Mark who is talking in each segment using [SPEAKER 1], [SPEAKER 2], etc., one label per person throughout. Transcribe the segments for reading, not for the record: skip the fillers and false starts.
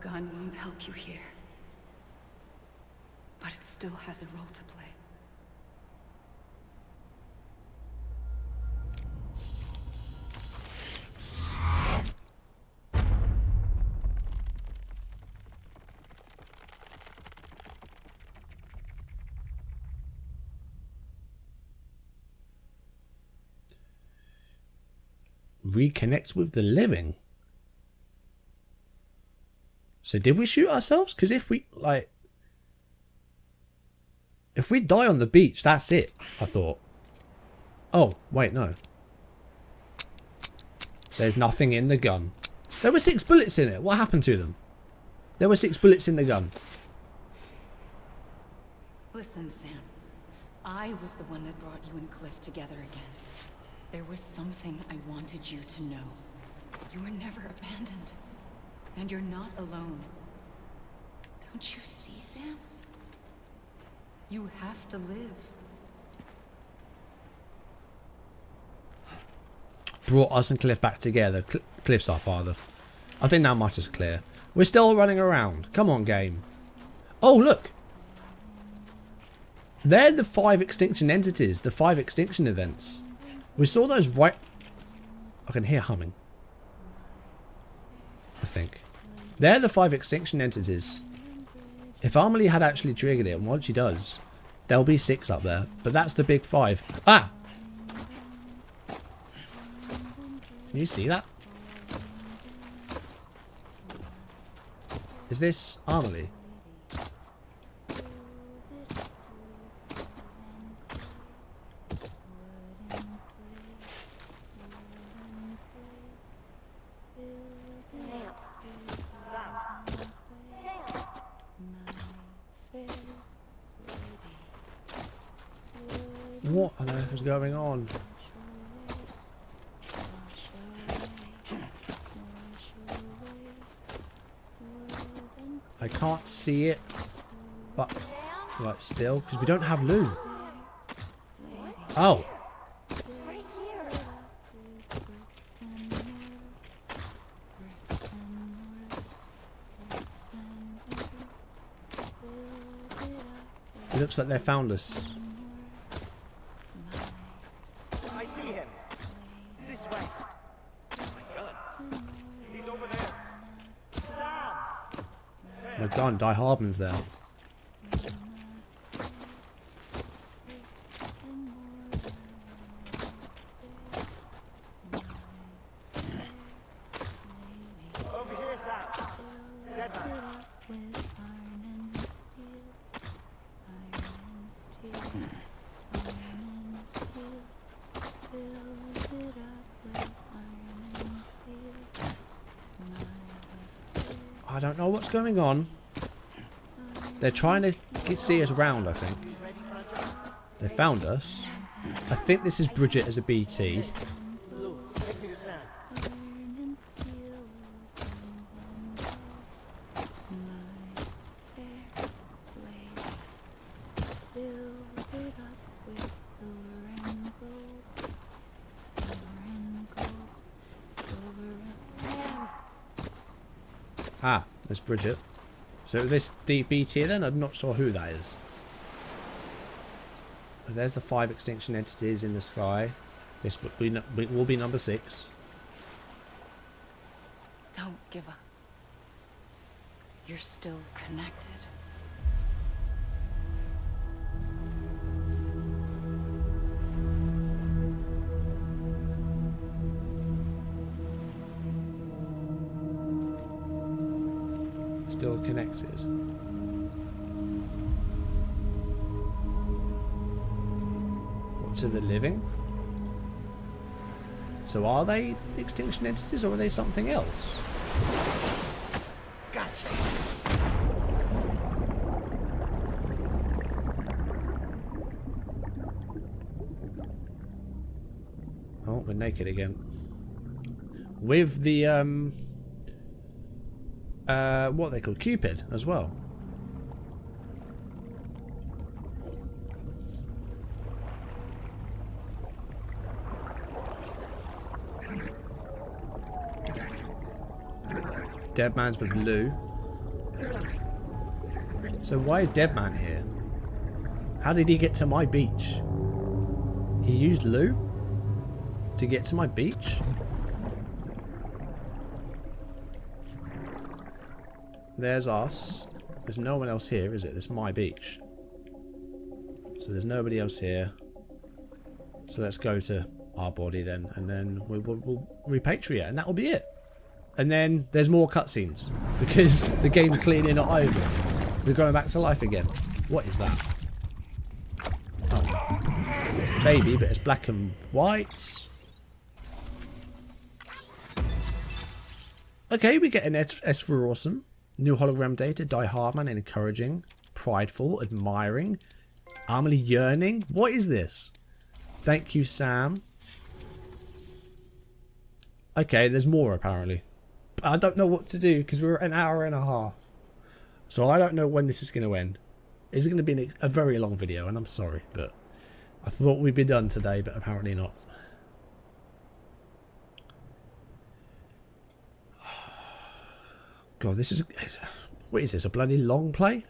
[SPEAKER 1] gun won't help you here. But it still has a role to play.
[SPEAKER 2] Reconnect with the living. So did we shoot ourselves? Because if we die on the beach, that's it, I thought. Oh, wait, no. There's nothing in the gun. There were 6 bullets in it. What happened to them? There were 6 bullets in the gun.
[SPEAKER 1] Listen, Sam. I was the one that brought you and Cliff together again. There was something I wanted you to know. You were never abandoned. And you're not alone. Don't you see, Sam? You have to live.
[SPEAKER 2] Brought us and Cliff back together. Cliff's our father. I think that much is clear. We're still running around. Come on, game. Oh, look. They're the 5 extinction entities. The 5 extinction events. We saw those right... I can hear humming. I think. They're the 5 extinction entities. If Amelie had actually triggered it, and once she does, there'll be 6 up there. But that's the big 5. Ah! Can you see that? Is this Amelie? What on earth is going on? I can't see it, but like still, because we don't have Lou. Oh. It looks like they found us.
[SPEAKER 3] I see him. This way. My gun. He's over there. Sam!
[SPEAKER 2] My gun, Die Hardman's there.
[SPEAKER 3] Over here, Sam. Dead man.
[SPEAKER 2] I don't know what's going on. They're trying to see us round, I think. They found us. I think this is Bridget as a BT. Ah, there's Bridget. So this the BT then? I'm not sure who that is. There's the 5 extinction entities in the sky. This will be number 6.
[SPEAKER 1] Don't give up. You're still connected.
[SPEAKER 2] Still connected. What, to the living? So are they extinction entities or are they something else?
[SPEAKER 3] Gotcha.
[SPEAKER 2] Oh, we're naked again. With the what are they called? Cupid as well. Dead man's with Lou. So why is Deadman here? How did he get to my beach? He used Lou to get to my beach? There's us. There's no one else here, is it? This is my beach. So there's nobody else here. So let's go to our body then, and then we'll repatriate, and that'll be it. And then there's more cutscenes because the game's clearly not over. We're going back to life again. What is that? Oh, it's the baby, but it's black and white. Okay, we get an S for awesome. New hologram data. Die hard man, encouraging, prideful, admiring, armly yearning. What is this? Thank you, Sam. Okay, there's more apparently. I don't know what to do because we're an hour and a half. So I don't know when this is going to end. It's going to be a very long video, and I'm sorry, but I thought we'd be done today, but apparently not. God, this is... What is this, a bloody long play?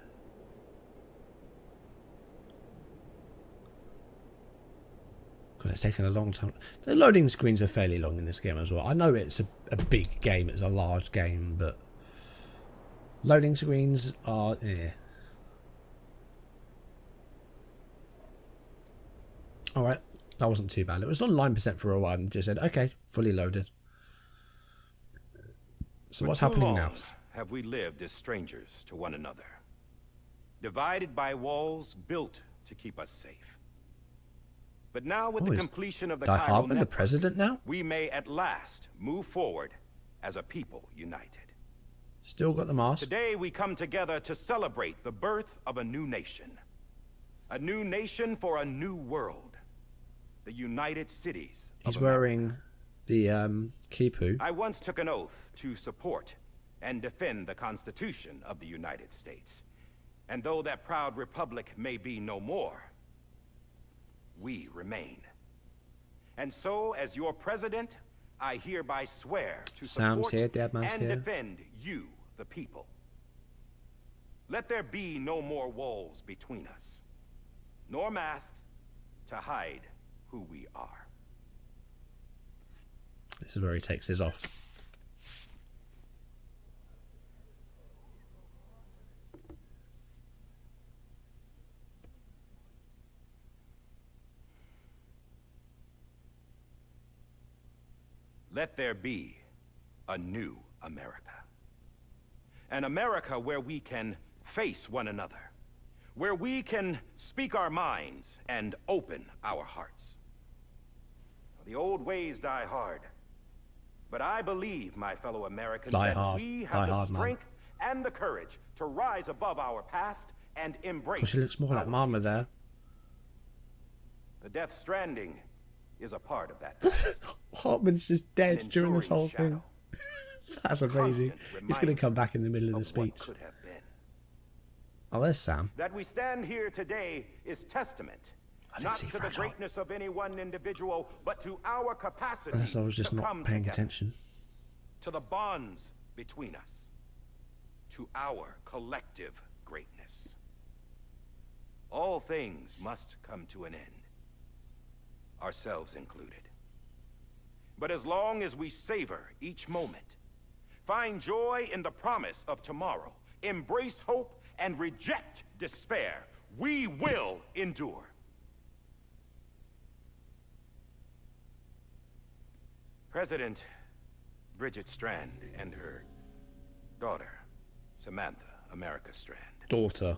[SPEAKER 2] God, it's taken a long time. The loading screens are fairly long in this game as well. I know it's a big game, it's a large game, but loading screens are... Alright, that wasn't too bad. It was on 9% for a while and just said, okay, fully loaded. So what's happening now?
[SPEAKER 4] Have we lived as strangers to one another, divided by walls built to keep us safe. But now with the completion of the
[SPEAKER 2] Die
[SPEAKER 4] chiral
[SPEAKER 2] Hardman the
[SPEAKER 4] network,
[SPEAKER 2] president now?
[SPEAKER 4] we may at last move forward as a people united.
[SPEAKER 2] Still got the mask.
[SPEAKER 4] Today we come together to celebrate the birth of a new nation. A new nation for a new world. The United Cities of
[SPEAKER 2] He's
[SPEAKER 4] America.
[SPEAKER 2] wearing the kipu.
[SPEAKER 4] I once took an oath to support and defend the Constitution of the United States. And though that proud republic may be no more, we remain. And so, as your president, I hereby swear to
[SPEAKER 2] Sam's
[SPEAKER 4] support
[SPEAKER 2] here, Deadman's
[SPEAKER 4] and
[SPEAKER 2] here.
[SPEAKER 4] defend you, the people. Let there be no more walls between us, nor masks to hide who we are.
[SPEAKER 2] This is where he takes his off.
[SPEAKER 4] Let there be a new America. An America where we can face one another, where we can speak our minds and open our hearts. The old ways die hard, but I believe, my fellow Americans, that we have the strength and the courage to rise above our past and embrace.
[SPEAKER 2] Because she looks more like Mama there.
[SPEAKER 4] The Death Stranding is a part of that.
[SPEAKER 2] Hartman's just dead
[SPEAKER 4] An
[SPEAKER 2] during this whole
[SPEAKER 4] enduring
[SPEAKER 2] thing. That's amazing. He's going to come back in the middle of the speech.
[SPEAKER 4] Could have been.
[SPEAKER 2] Oh, there's Sam.
[SPEAKER 4] That we stand here today is testament
[SPEAKER 2] I didn't
[SPEAKER 4] not
[SPEAKER 2] see
[SPEAKER 4] to the
[SPEAKER 2] Fragile.
[SPEAKER 4] greatness of any one individual, but to our capacity
[SPEAKER 2] Unless I was just
[SPEAKER 4] to
[SPEAKER 2] not
[SPEAKER 4] come
[SPEAKER 2] paying
[SPEAKER 4] together,
[SPEAKER 2] attention.
[SPEAKER 4] to the bonds between us, to our collective greatness. All things must come to an end, ourselves included. But as long as we savor each moment, find joy in the promise of tomorrow, embrace hope, and reject despair, we will endure. President Bridget Strand and her daughter, Samantha America Strand,
[SPEAKER 2] Daughter.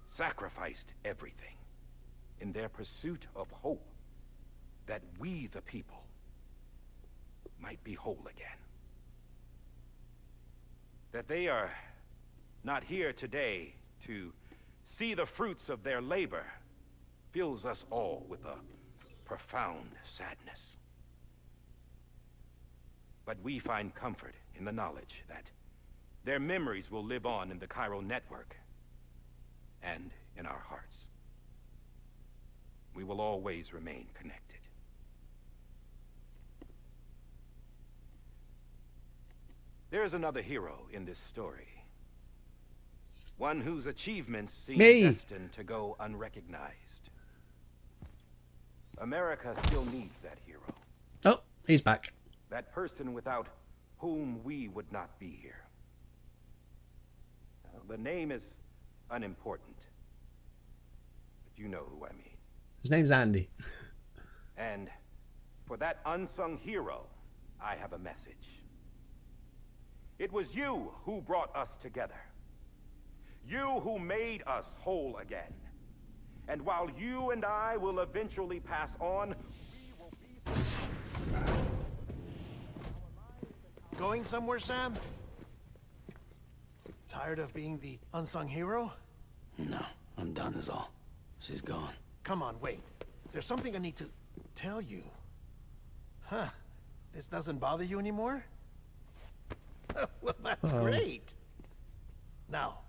[SPEAKER 4] sacrificed everything in their pursuit of hope that we, the people, might be whole again. That they are not here today to see the fruits of their labor fills us all with a profound sadness. But we find comfort in the knowledge that their memories will live on in the chiral network and in our hearts. We will always remain connected. There is another hero in this story. One whose achievements seem
[SPEAKER 2] Me.
[SPEAKER 4] destined to go unrecognized. America still needs that hero.
[SPEAKER 2] Oh, he's back.
[SPEAKER 4] That person without whom we would not be here. The name is unimportant. But you know who I mean.
[SPEAKER 2] His name's Andy.
[SPEAKER 4] And for that unsung hero, I have a message. It was you who brought us together. You who made us whole again. And while you and I will eventually pass on, we will be...
[SPEAKER 3] Going somewhere, Sam? Tired of being the unsung hero?
[SPEAKER 5] No, I'm done is all. She's gone.
[SPEAKER 3] Come on, wait. There's something I need to tell you. Huh. This doesn't bother you anymore? Well, that's great. Now,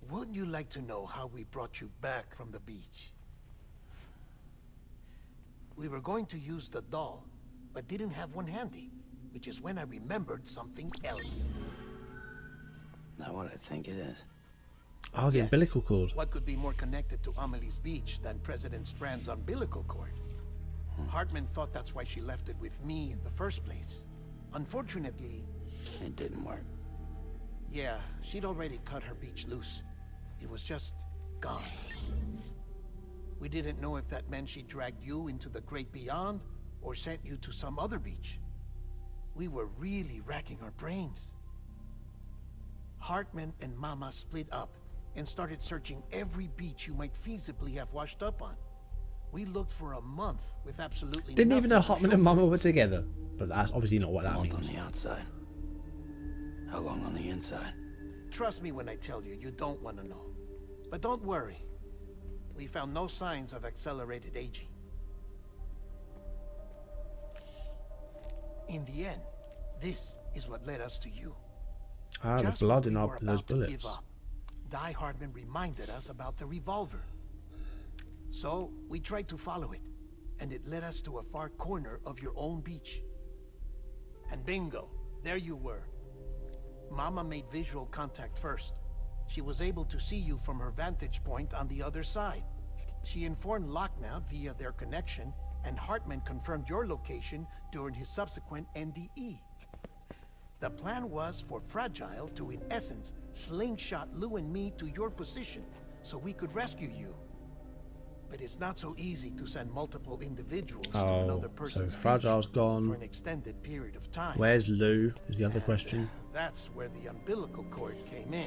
[SPEAKER 3] wouldn't you like to know how we brought you back from the beach? We were going to use the doll, but didn't have one handy, which is when I remembered something else.
[SPEAKER 5] Not what I think it is.
[SPEAKER 2] Oh, the umbilical cord.
[SPEAKER 3] What could be more connected to Amelie's beach than President Strand's umbilical cord? Hartman thought that's why she left it with me in the first place. Unfortunately...
[SPEAKER 5] It didn't work.
[SPEAKER 3] Yeah, she'd already cut her beach loose. It was just gone. We didn't know if that meant she dragged you into the great beyond, or sent you to some other beach. We were really racking our brains. Hartman and Mama split up and started searching every beach you might feasibly have washed up on. We looked for a month with absolutely
[SPEAKER 2] Didn't even know
[SPEAKER 3] nothing to
[SPEAKER 2] Hartman
[SPEAKER 3] show
[SPEAKER 2] and
[SPEAKER 3] for it.
[SPEAKER 2] Mama were together. But that's obviously not what that
[SPEAKER 5] Month
[SPEAKER 2] means.
[SPEAKER 5] on the outside. How long on the inside?
[SPEAKER 3] Trust me when I tell you, you don't want to know. But don't worry. We found no signs of accelerated aging. In the end, this is what led us to you.
[SPEAKER 2] Ah, the
[SPEAKER 3] Just
[SPEAKER 2] blood
[SPEAKER 3] when
[SPEAKER 2] in
[SPEAKER 3] we were
[SPEAKER 2] in those
[SPEAKER 3] about to give
[SPEAKER 2] bullets.
[SPEAKER 3] up, Die Hardman reminded us about the revolver. So, we tried to follow it, and it led us to a far corner of your own beach. And bingo, there you were. Mama made visual contact first. She was able to see you from her vantage point on the other side. She informed Locknaw via their connection, and Hartman confirmed your location during his subsequent NDE. The plan was for Fragile to, in essence, slingshot Lou and me to your position so we could rescue you. But it's not so easy to send multiple individuals to another
[SPEAKER 2] Oh,
[SPEAKER 3] person's
[SPEAKER 2] so Fragile's
[SPEAKER 3] beach
[SPEAKER 2] gone.
[SPEAKER 3] for an extended period of time.
[SPEAKER 2] Where's Lou? Is the other question.
[SPEAKER 3] That's where the umbilical cord came in.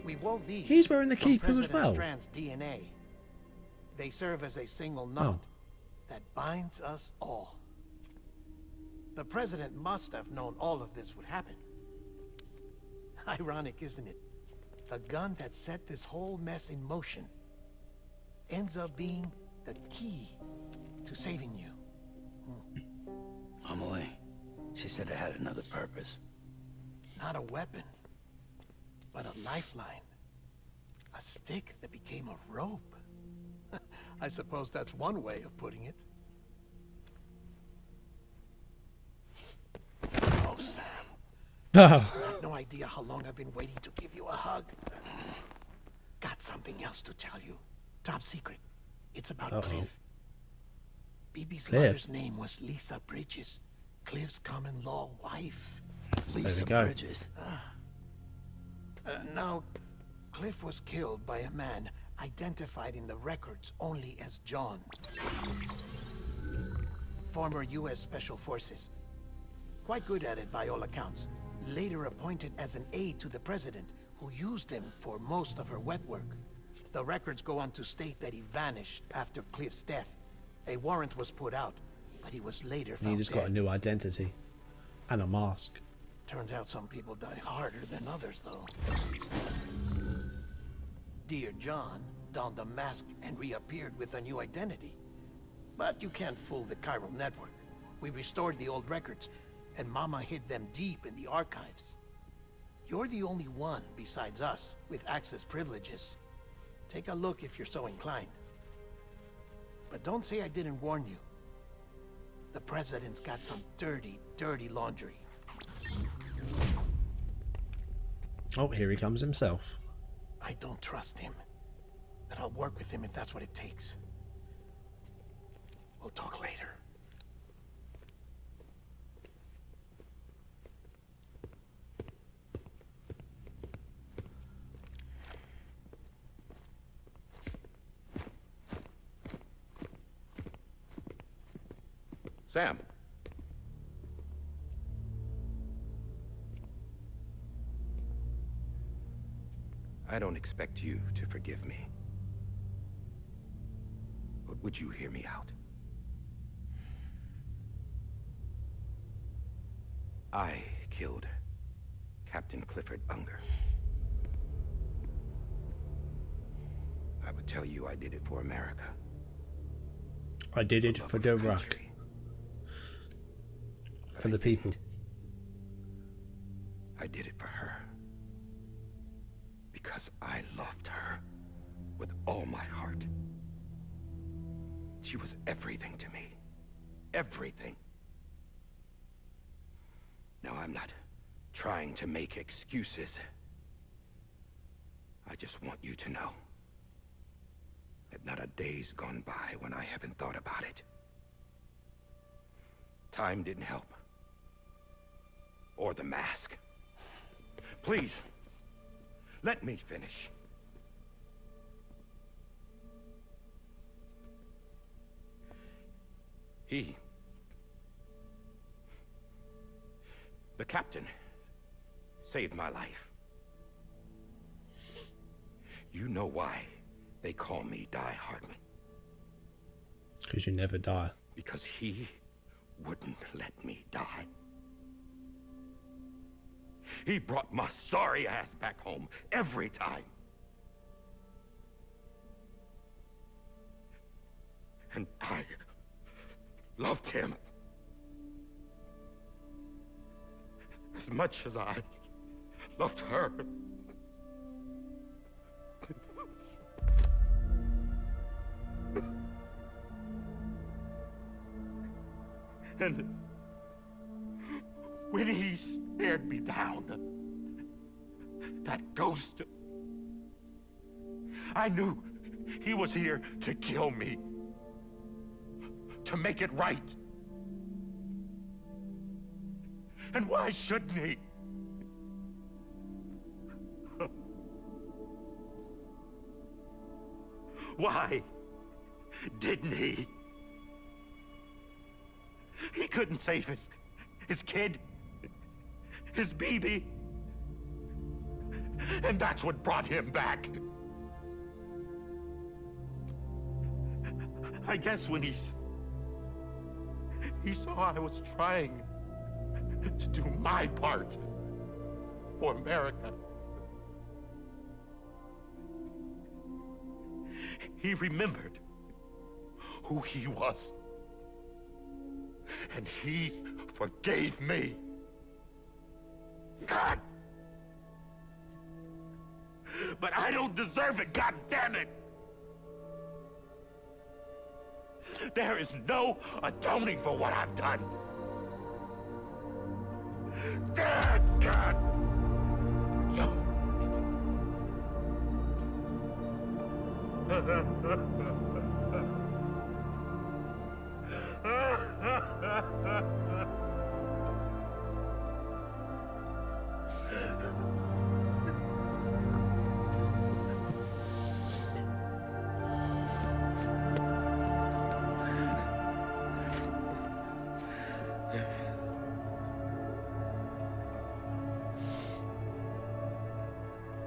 [SPEAKER 3] We wove these.
[SPEAKER 2] He's wearing the
[SPEAKER 3] from
[SPEAKER 2] Kipu as
[SPEAKER 3] President
[SPEAKER 2] well.
[SPEAKER 3] Strand's DNA. They serve as a single knot that binds us all. The president must have known all of this would happen. Ironic, isn't it? The gun that set this whole mess in motion ends up being the key to saving you.
[SPEAKER 5] Amelie. She said it had another purpose.
[SPEAKER 3] Not a weapon, but a lifeline. A stick that became a rope. I suppose that's one way of putting it. Oh, Sam. I have no idea how long I've been waiting to give you a hug. Got something else to tell you. Top secret. It's about Cliff. BB's
[SPEAKER 2] Cliff.
[SPEAKER 3] mother's name was Lisa Bridges. Cliff's common-law wife.
[SPEAKER 5] Lisa
[SPEAKER 2] go.
[SPEAKER 5] Bridges.
[SPEAKER 3] Now, Cliff was killed by a man identified in the records only as John. Former U.S. Special Forces. Quite good at it by all accounts. Later appointed as an aide to the president, who used him for most of her wet work. The records go on to state that he vanished after Cliff's death. A warrant was put out, but he was later found
[SPEAKER 2] He just got a
[SPEAKER 3] dead.
[SPEAKER 2] new identity. And a mask.
[SPEAKER 3] Turns out some people die harder than others, though. Dear John donned a mask and reappeared with a new identity. But you can't fool the chiral network. We restored the old records, and Mama hid them deep in the archives. You're the only one, besides us, with access privileges. Take a look if you're so inclined. But don't say I didn't warn you. The president's got some dirty, dirty laundry.
[SPEAKER 2] Oh, here he comes himself.
[SPEAKER 3] I don't trust him. But I'll work with him if that's what it takes. We'll talk later.
[SPEAKER 4] Sam. I don't expect you to forgive me. But would you hear me out? I killed Captain Clifford Unger. I would tell you I did it for America.
[SPEAKER 2] I did it for the rock. For the people.
[SPEAKER 4] I did it for her. Because I loved her with all my heart. She was everything to me. Everything. Now, I'm not trying to make excuses. I just want you to know that not a day's gone by when I haven't thought about it. Time didn't help. Or the mask. Please, let me finish. The captain, saved my life. You know why they call me Die Hardman?
[SPEAKER 2] Because you never die.
[SPEAKER 4] Because he wouldn't let me die. He brought my sorry ass back home every time. And I loved him as much as I loved her. And when he stared me down, that ghost, I knew he was here to kill me, to make it right. And why shouldn't he? Why didn't he? He couldn't save his kid, his baby. And that's what brought him back. I guess when he saw I was trying to do my part for America, he remembered who he was. And he forgave me. God! But I don't deserve it, God damn it! There is no atoning for what I've done. God!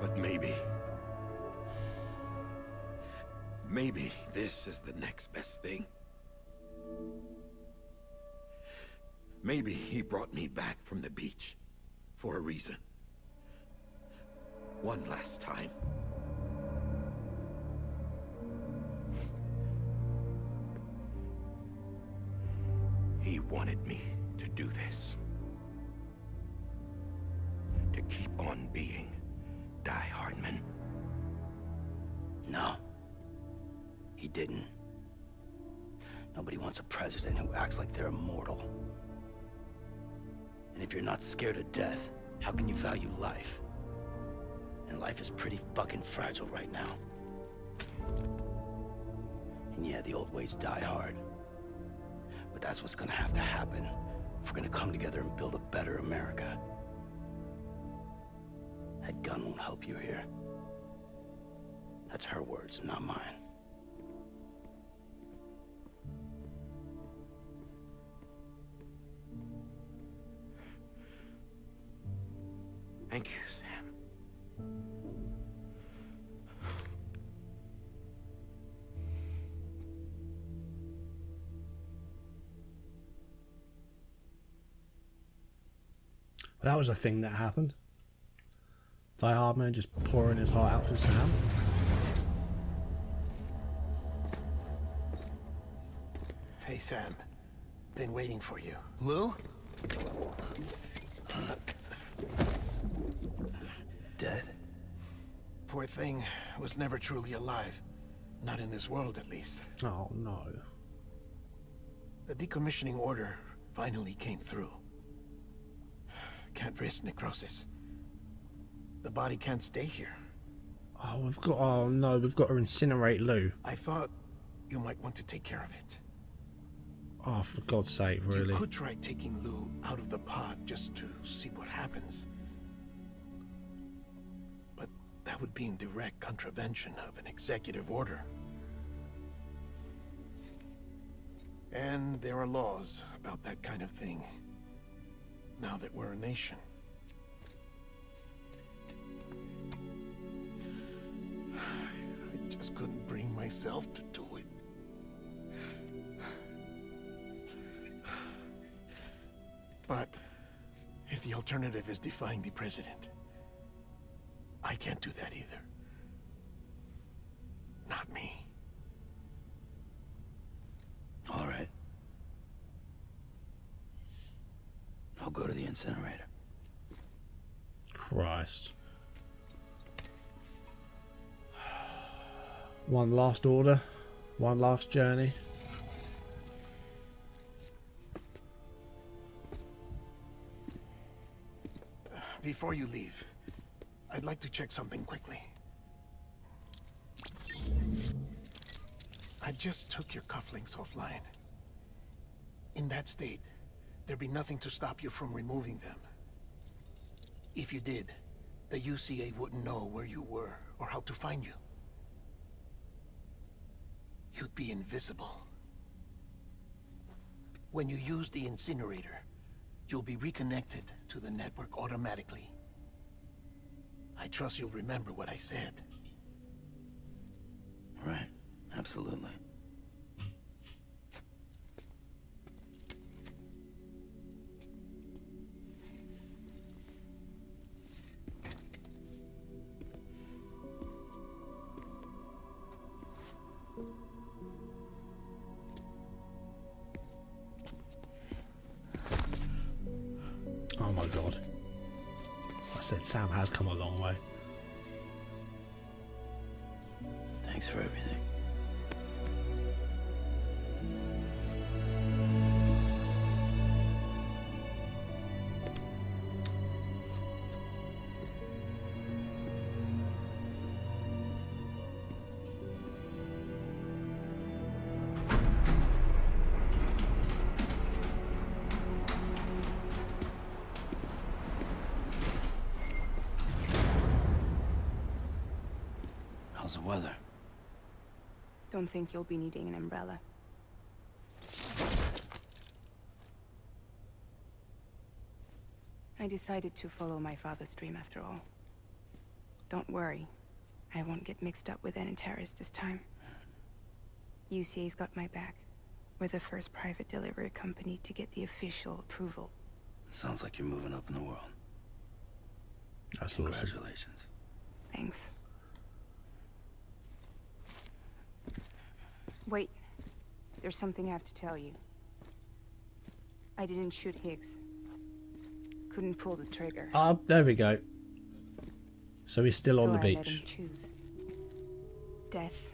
[SPEAKER 4] But maybe this is the next best thing. Maybe he brought me back from the beach for a reason. One last time. He wanted me to do this. To keep on being Die Hardman.
[SPEAKER 5] No. He didn't. Nobody wants a president who acts like they're immortal. And if you're not scared of death, how can you value life? And life is pretty fucking fragile right now. And yeah, the old ways die hard. But that's what's gonna have to happen if we're gonna come together and build a better America. That gun won't help you here. That's her words, not mine.
[SPEAKER 4] Thank you, Sam.
[SPEAKER 2] That was a thing that happened. Die Hard Man just pouring his heart out to Sam.
[SPEAKER 3] Hey, Sam. Been waiting for you.
[SPEAKER 5] Lou? Dead?
[SPEAKER 3] Poor thing was never truly alive. Not in this world, at least.
[SPEAKER 2] Oh no.
[SPEAKER 3] The decommissioning order finally came through. Can't risk necrosis. The body can't stay here.
[SPEAKER 2] Oh, we've got to incinerate Lou.
[SPEAKER 3] I thought you might want to take care of it.
[SPEAKER 2] Oh, for God's sake, really?
[SPEAKER 3] You could try taking Lou out of the pod just to see what happens. But that would be in direct contravention of an executive order. And there are laws about that kind of thing, now that we're a nation. I just couldn't bring myself to do it. But if the alternative is defying the president, I can't do that either. Not me.
[SPEAKER 5] All right. I'll go to the incinerator.
[SPEAKER 2] Christ. One last order. One last journey.
[SPEAKER 3] Before you leave, I'd like to check something quickly. I just took your cufflinks offline. In that state, there'd be nothing to stop you from removing them. If you did, the UCA wouldn't know where you were or how to find you. You'd be invisible. When you use the incinerator, you'll be reconnected to the network automatically. I trust you'll remember what I said.
[SPEAKER 5] Right. Absolutely.
[SPEAKER 2] Oh my God. I said Sam has come a long way.
[SPEAKER 5] Thanks for everything. How's the weather?
[SPEAKER 6] Don't think you'll be needing an umbrella. I decided to follow my father's dream after all. Don't worry. I won't get mixed up with any terrorists this time. UCA's got my back. We're the first private delivery company to get the official approval.
[SPEAKER 5] Sounds like you're moving up in the world.
[SPEAKER 2] That's awesome.
[SPEAKER 5] Congratulations.
[SPEAKER 6] Thanks. Wait. There's something I have to tell you. I didn't shoot Higgs. Couldn't pull the trigger.
[SPEAKER 2] Ah, there we go. So he's still on the
[SPEAKER 6] So I let
[SPEAKER 2] beach.
[SPEAKER 6] him choose. Death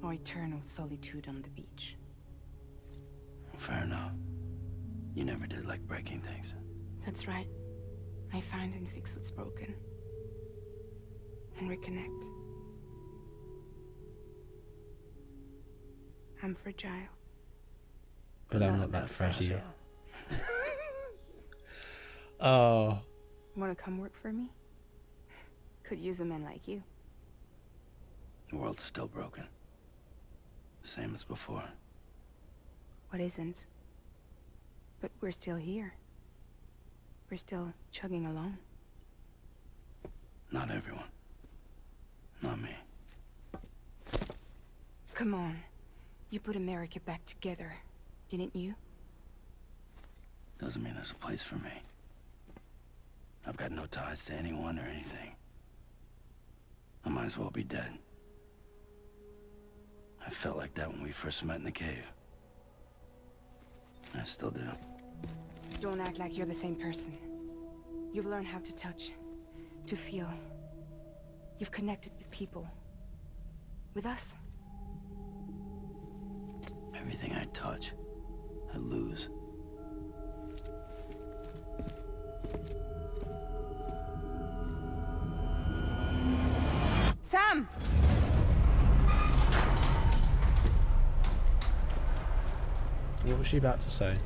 [SPEAKER 6] or eternal solitude on the beach.
[SPEAKER 5] Fair enough. You never did like breaking things.
[SPEAKER 6] That's right. I find and fix what's broken. and reconnect. I'm fragile.
[SPEAKER 2] But I'm not that fragile. Oh.
[SPEAKER 6] Want to come work for me? Could use a man like you.
[SPEAKER 5] The world's still broken. Same as before.
[SPEAKER 6] What isn't? But we're still here. We're still chugging along.
[SPEAKER 5] Not everyone. Not me.
[SPEAKER 6] Come on. You put America back together, didn't you?
[SPEAKER 5] Doesn't mean there's a place for me. I've got no ties to anyone or anything. I might as well be dead. I felt like that when we first met in the cave. I still do.
[SPEAKER 6] Don't act like you're the same person. You've learned how to touch, to feel. You've connected with people. With us.
[SPEAKER 5] Everything I touch, I lose.
[SPEAKER 6] Sam!
[SPEAKER 2] What was she about to say?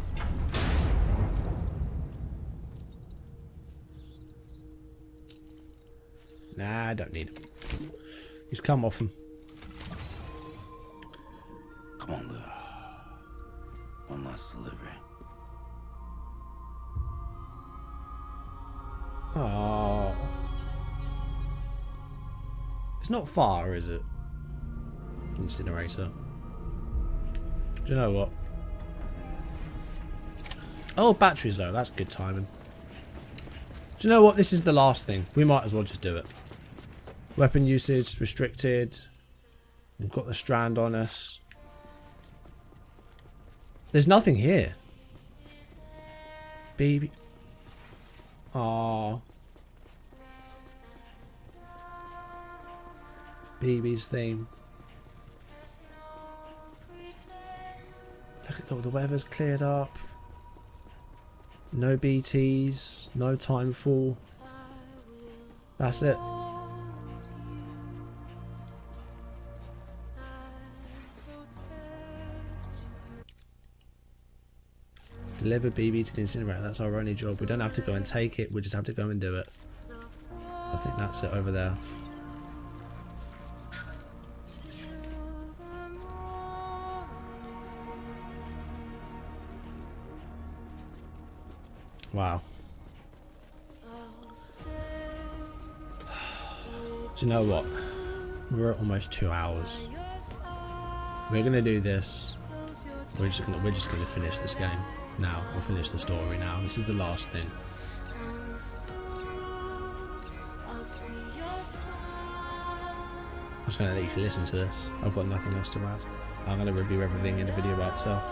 [SPEAKER 2] Nah, I don't need him. He's come off him.
[SPEAKER 5] Come on, Lou. One last delivery.
[SPEAKER 2] Oh. It's not far, is it? Incinerator. Do you know what? Oh, battery's low. That's good timing. Do you know what? This is the last thing. We might as well just do it. Weapon usage restricted. We've got the strand on us. There's nothing here. Baby. Aww. Baby's theme. Look at the weather's cleared up. No BTs. No timefall. That's it. Deliver BB to the incinerator. That's our only job. We don't have to go and take it. We just have to go and do it. I think that's it over there. Wow. Do you know what? We're at almost 2 hours. We're gonna do this. We're just gonna finish this game now. We'll finish the story now. This is the last thing. I'm just gonna let you listen to this. I've got nothing else to add. I'm gonna review everything in the video by itself.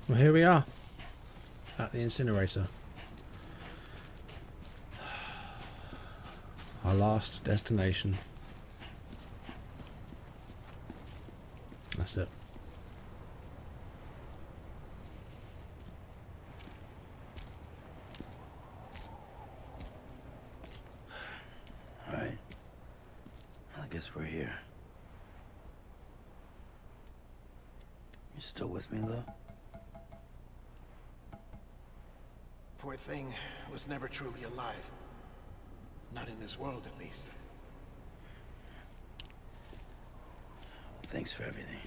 [SPEAKER 2] Well, here we are. At the incinerator. Our last destination. That's it.
[SPEAKER 5] Alright. I guess we're here. You still with me, though?
[SPEAKER 3] Poor thing was never truly alive. Not in this world, at least.
[SPEAKER 5] Thanks for everything.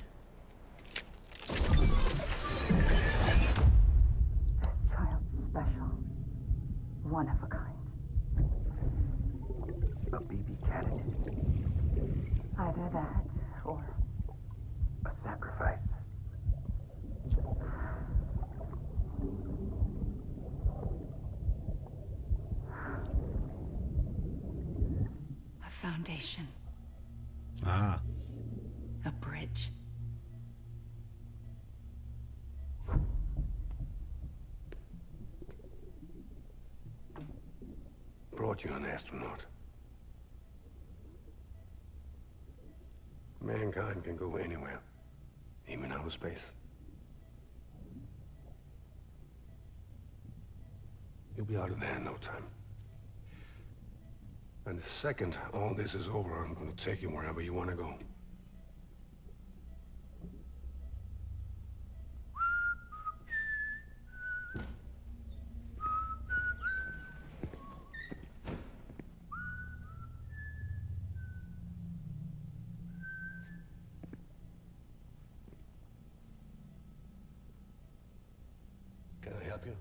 [SPEAKER 1] Child special. One of a kind.
[SPEAKER 5] A BB candidate.
[SPEAKER 1] Either that, or
[SPEAKER 5] A sacrifice.
[SPEAKER 1] a foundation.
[SPEAKER 2] Ah.
[SPEAKER 1] A bridge.
[SPEAKER 7] Brought you an astronaut. Mankind can go anywhere, even outer space. You'll be out of there in no time. And the second all this is over, I'm gonna take you wherever you want to go. Can I help you?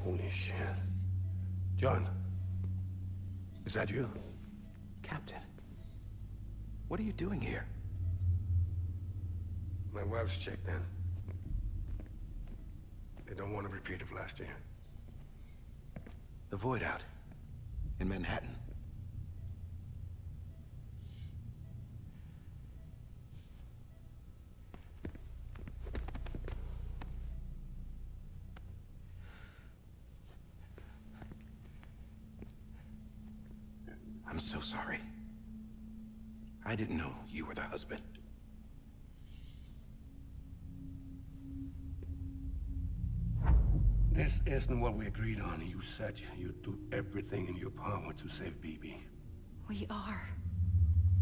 [SPEAKER 7] Holy shit. John, is that you?
[SPEAKER 4] Captain, what are you doing here?
[SPEAKER 7] My wife's checked in. They don't want a repeat of last year.
[SPEAKER 4] The Void out in Manhattan. I'm so sorry. I didn't know you were the husband.
[SPEAKER 7] This isn't what we agreed on. You said you'd do everything in your power to save BB.
[SPEAKER 1] We are.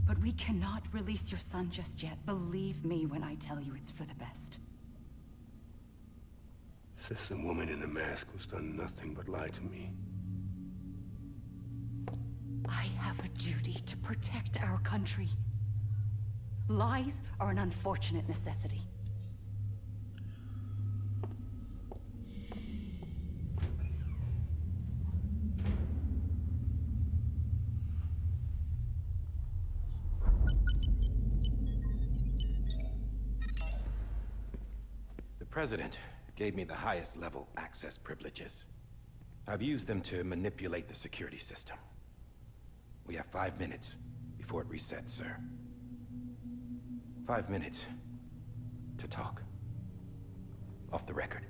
[SPEAKER 1] But we cannot release your son just yet. Believe me when I tell you it's for the best.
[SPEAKER 7] This woman in a mask who's done nothing but lie to me.
[SPEAKER 1] I have a duty to protect our country. Lies are an unfortunate necessity.
[SPEAKER 4] The President gave me the highest level access privileges. I've used them to manipulate the security system. We have 5 minutes before it resets, sir. 5 minutes to talk. Off the record.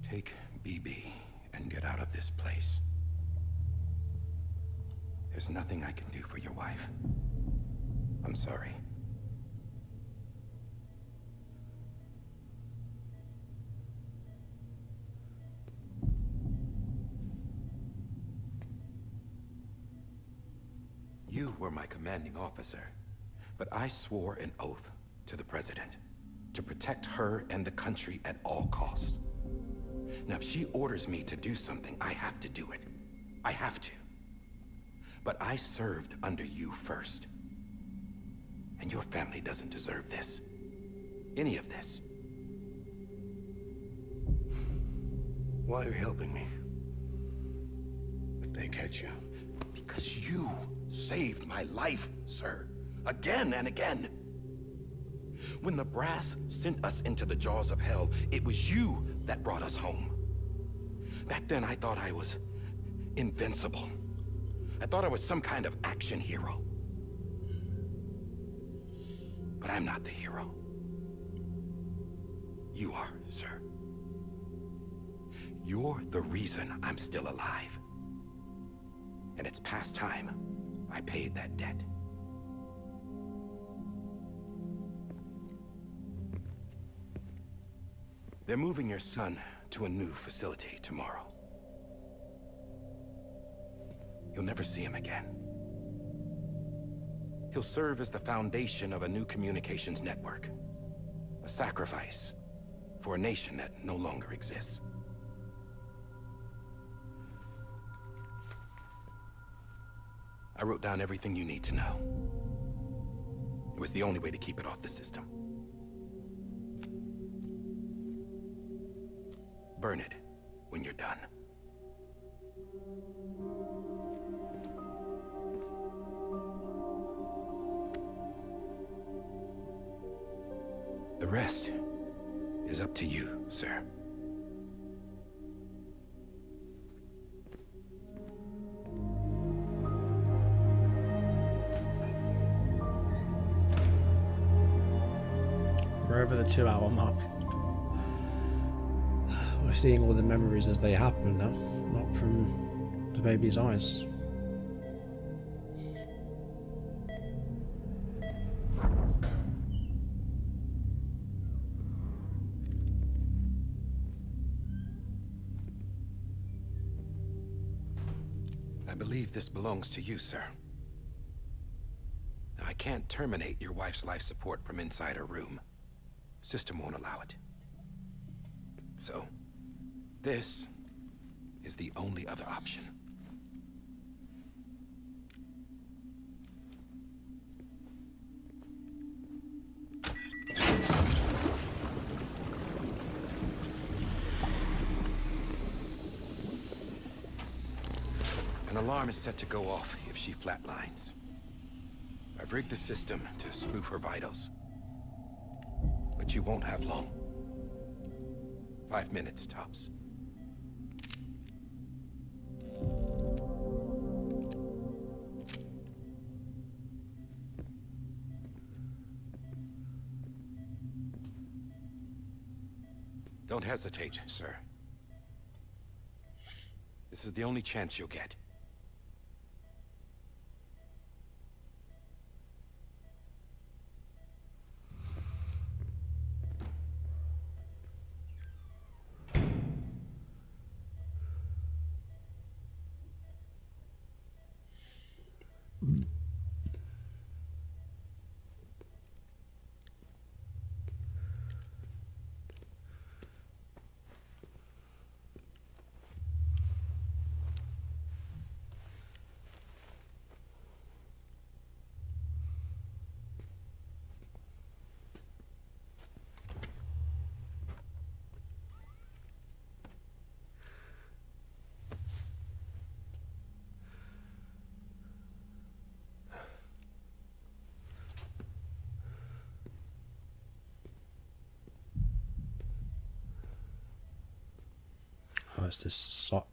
[SPEAKER 4] Take BB and get out of this place. There's nothing I can do for your wife. I'm sorry. You were my commanding officer, but I swore an oath to the President to protect her and the country at all costs. Now, if she orders me to do something, I have to do it. I have to. But I served under you first. And your family doesn't deserve this. Any of this.
[SPEAKER 7] Why are you helping me? If they catch you.
[SPEAKER 4] Because you saved my life, sir. Again and again. When the brass sent us into the jaws of hell, it was you that brought us home. Back then, I thought I was invincible. I thought I was some kind of action hero. But I'm not the hero. You are, sir. You're the reason I'm still alive. And it's past time I paid that debt. They're moving your son to a new facility tomorrow. You'll never see him again. He'll serve as the foundation of a new communications network. A sacrifice for a nation that no longer exists. I wrote down everything you need to know. It was the only way to keep it off the system. Burn it when you're done. The rest is up to you, sir.
[SPEAKER 2] We're over the 2-hour mark. We're seeing all the memories as they happen now, not from the baby's eyes.
[SPEAKER 4] I believe this belongs to you, sir. Now, I can't terminate your wife's life support from inside her room. System won't allow it. So, this is the only other option. An alarm is set to go off if she flatlines. I've rigged the system to spoof her vitals. But you won't have long. 5 minutes, tops. Don't hesitate, sir. This is the only chance you'll get.
[SPEAKER 2] Oh, it's just to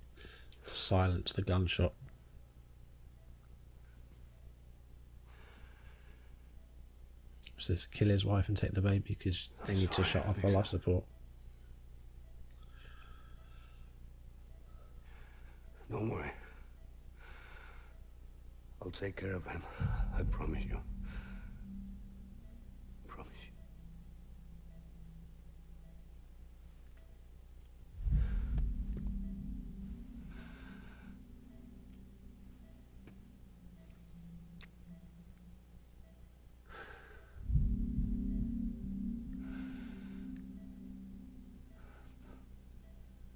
[SPEAKER 2] silence the gunshot. It says kill his wife and take the baby because they need to shut off her life support.
[SPEAKER 7] Don't worry. I'll take care of him. I promise you. Promise you.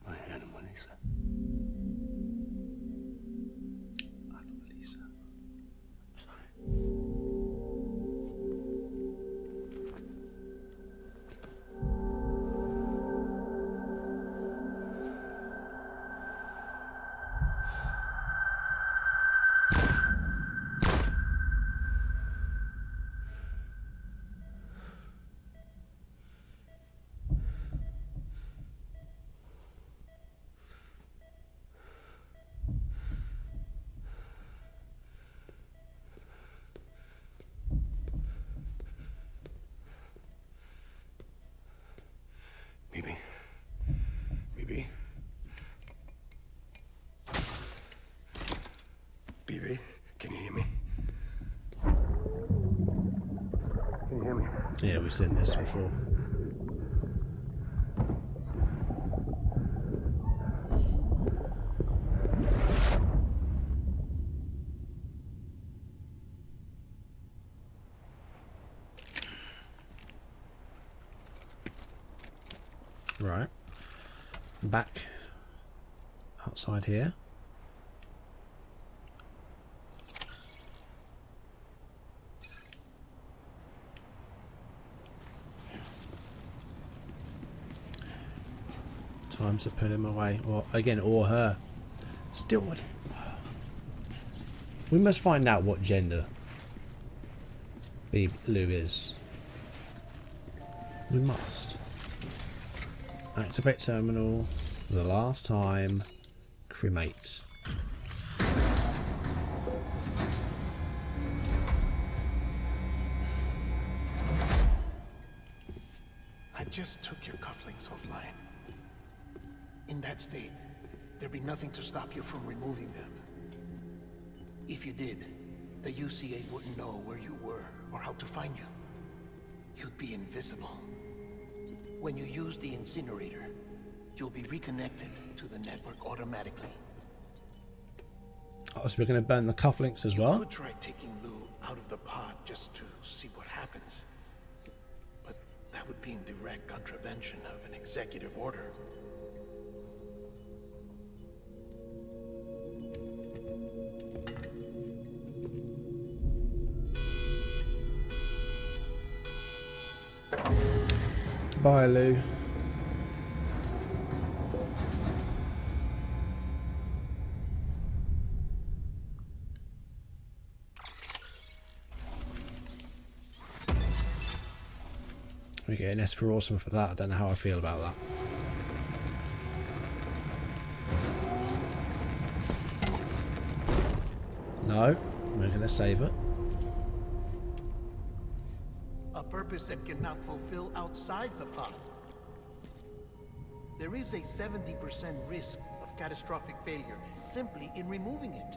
[SPEAKER 7] My animal, Lisa. Sorry. hear me?
[SPEAKER 2] Yeah, we've seen this before. Right. Back outside here. Time to put him away, or again, or her. Still, what? We must find out what gender Lou is. We must. Activate terminal for the last time. Cremate.
[SPEAKER 3] I just took your cufflinks offline. In that state, there'd be nothing to stop you from removing them. If you did, the UCA wouldn't know where you were or how to find you. You'd be invisible. When you use the incinerator, you'll be reconnected to the network automatically.
[SPEAKER 2] Oh, so we're going to burn the cufflinks as well?
[SPEAKER 3] You could try taking Lou out of the pod just to see what happens. But that would be in direct contravention of an executive order.
[SPEAKER 2] Bye, Lou. We get an S for awesome for that. I don't know how I feel about that. No, we're going to save it.
[SPEAKER 3] A purpose that cannot fulfill outside the pod. There is a 70% risk of catastrophic failure simply in removing it.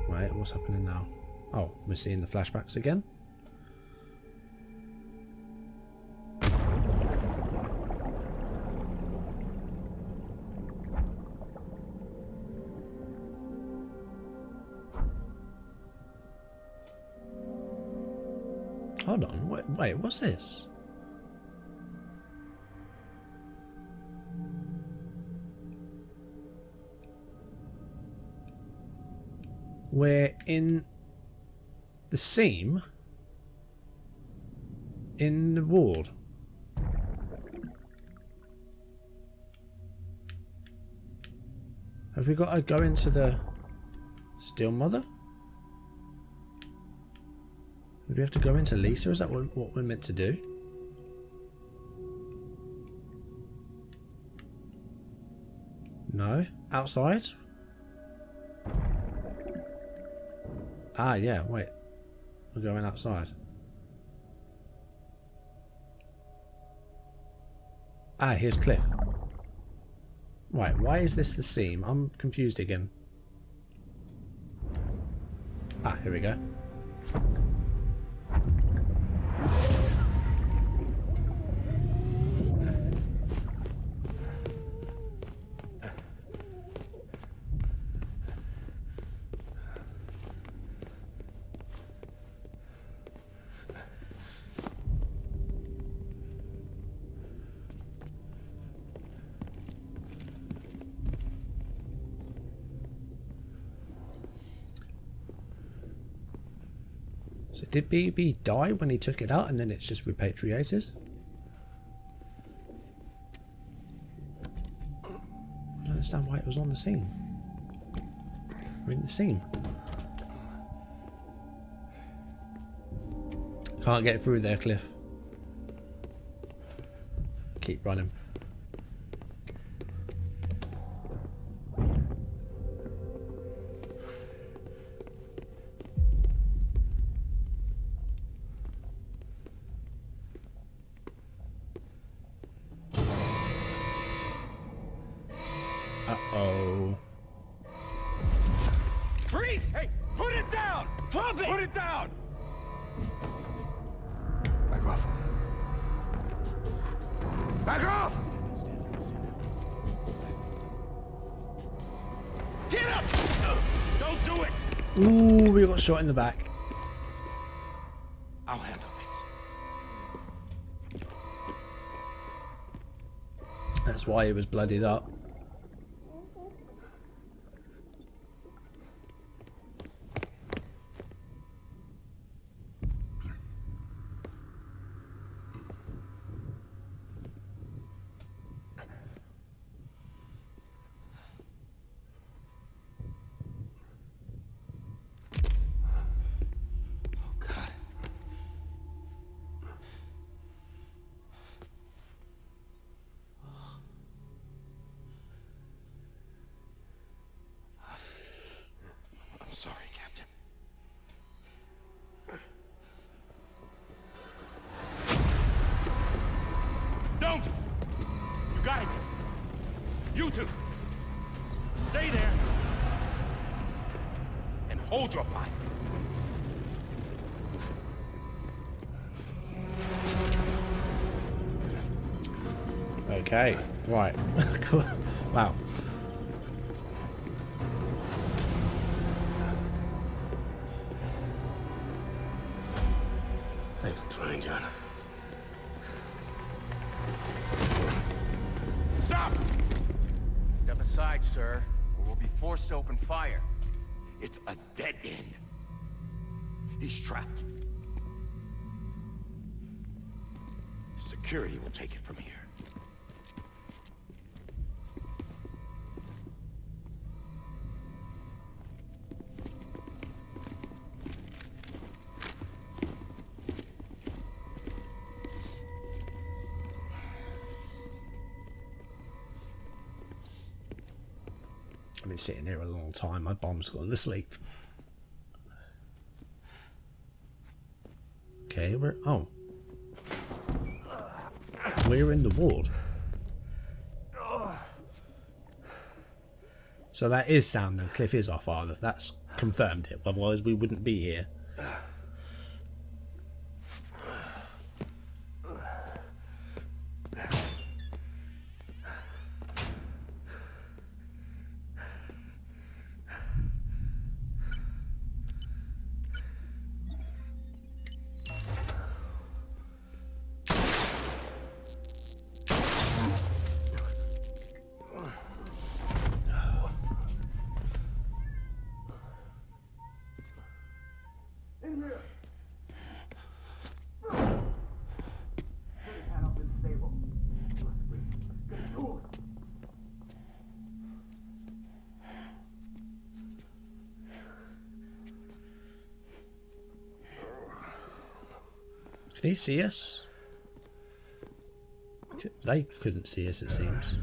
[SPEAKER 2] Right, what's happening now? Oh, we're seeing the flashbacks again. Hold on, wait, what's this? We're in the seam in the ward. Have we got to go into the Steel Mother? Do we have to go into Lisa? Is that what we're meant to do? No? Outside? Ah, yeah, wait. We're going outside. Ah, here's Cliff. Right, why is this the seam? I'm confused again. Ah, here we go. So did BB die when he took it out and then it's just repatriated? I don't understand why it was on the seam. We're in the seam. Can't get through there, Cliff. Keep running. Uh-oh.
[SPEAKER 4] Freeze! Hey, put it down! Drop it! Put it down!
[SPEAKER 7] Back off. Back off!
[SPEAKER 4] Get up! Don't do it!
[SPEAKER 2] Ooh, we got shot in the back.
[SPEAKER 4] I'll handle this.
[SPEAKER 2] That's why he was bloodied up.
[SPEAKER 4] You two, stay there and hold your fire.
[SPEAKER 2] Okay, right. Cool. Wow.
[SPEAKER 7] Thanks for trying, John.
[SPEAKER 4] Stop! Step aside, sir, or we'll be forced to open fire. It's a dead end. He's trapped. Security will take it from here.
[SPEAKER 2] I've been sitting here a long time. My bomb's gone to sleep. Okay, we're we're in the ward. So that is Sam then. Cliff is our father. That's confirmed it. Otherwise we wouldn't be here. Can he see us? They couldn't see us, it seems.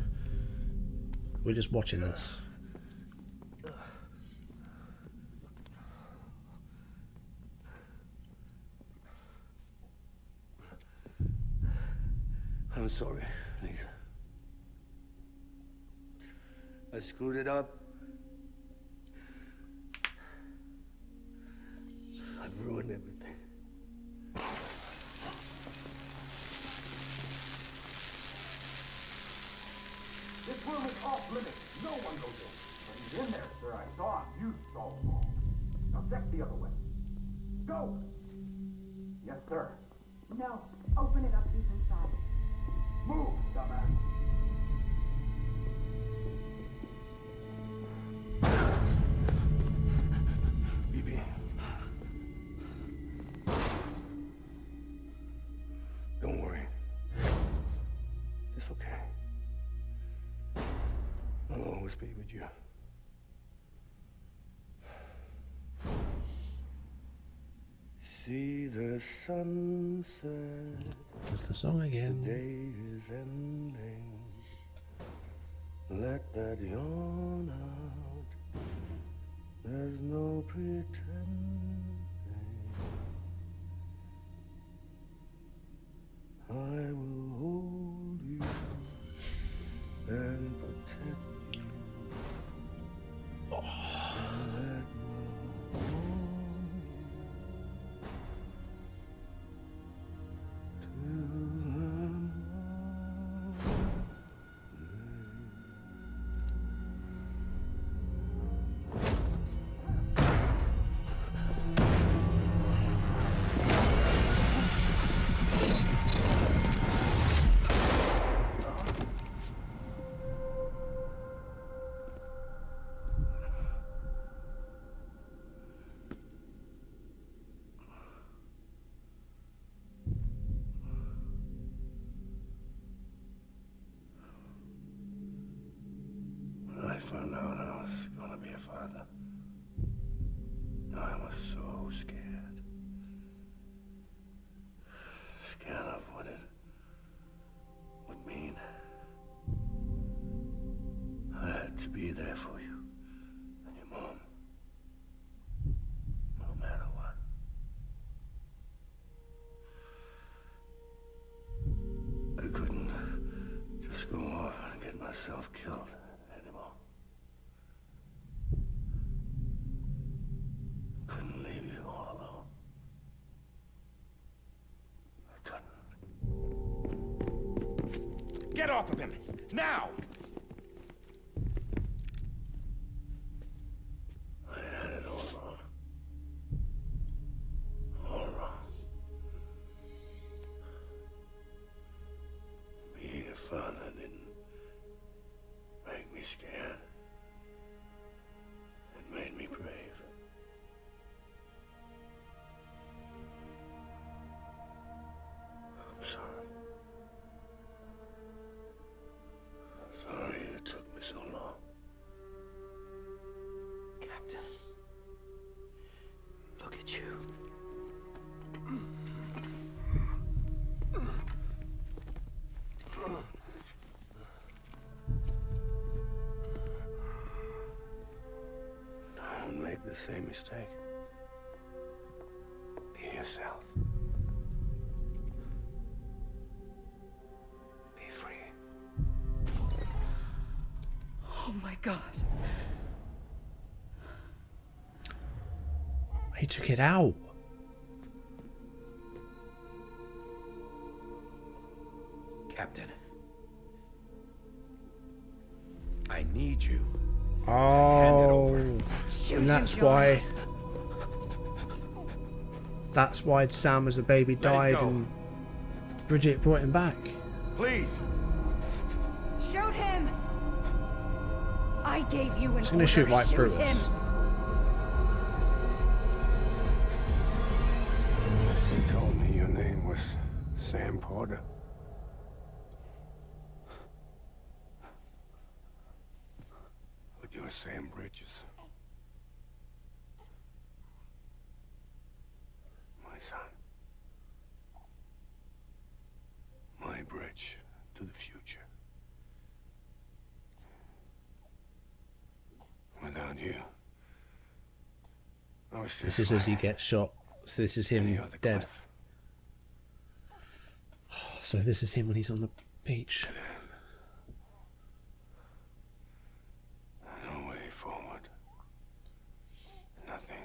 [SPEAKER 2] We're just watching this.
[SPEAKER 7] I'm sorry, Lisa. I screwed it up. I've ruined everything.
[SPEAKER 8] This room is off limits. No one goes in. But he's in there, sir. I saw him. You saw him all. Now check the other way. Go! Yes, sir.
[SPEAKER 9] No. Open it up deep inside.
[SPEAKER 8] Move, dumbass.
[SPEAKER 7] BB. Don't worry. It's okay. I'll always be with you. See the sunset.
[SPEAKER 2] There's the song
[SPEAKER 7] The
[SPEAKER 2] again.
[SPEAKER 7] day is ending. Let that yawn out. There's no pretending. I will hold you and protect you. And let my be a father. I was so scared. Scared of what it would mean. I had to be there for you and your mom. No matter what. I couldn't just go off and get myself killed anymore. Couldn't leave you all alone. I couldn't.
[SPEAKER 4] Get off of him! Now!
[SPEAKER 7] I had it all wrong. All wrong. Being a father didn't make me scared. It made me brave. I'm sorry. Sorry it took me so long.
[SPEAKER 5] Captain, look at you.
[SPEAKER 7] Don't make the same mistake. Be yourself. Be free.
[SPEAKER 1] Oh my God.
[SPEAKER 2] He took it out.
[SPEAKER 4] Captain. I need you. Hand it over.
[SPEAKER 2] And that's why. That's why Sam, as a baby, died,
[SPEAKER 4] go.
[SPEAKER 2] and Bridget brought him back.
[SPEAKER 4] Please.
[SPEAKER 9] Shoot him! I gave you an
[SPEAKER 2] He's gonna shoot right through us.
[SPEAKER 7] You told me your name was Sam Porter. But you're Sam Bridges. My son. My bridge to the future. Without you, I was
[SPEAKER 2] This is as he gets shot. So this is him dead. So this is him when he's on the beach.
[SPEAKER 7] No way forward. Nothing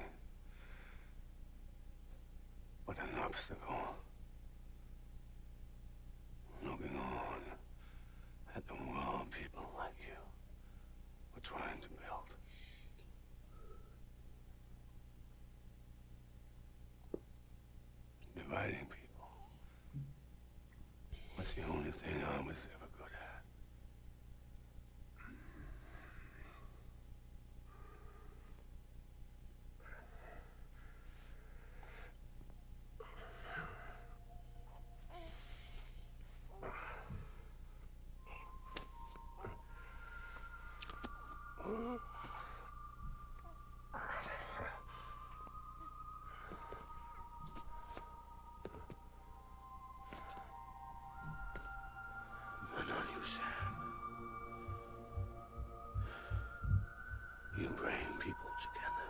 [SPEAKER 7] but an obstacle. Looking on at the world people like you were trying to build. Dividing people was the only thing I was ever good at. But not you, Sam. You bring people together.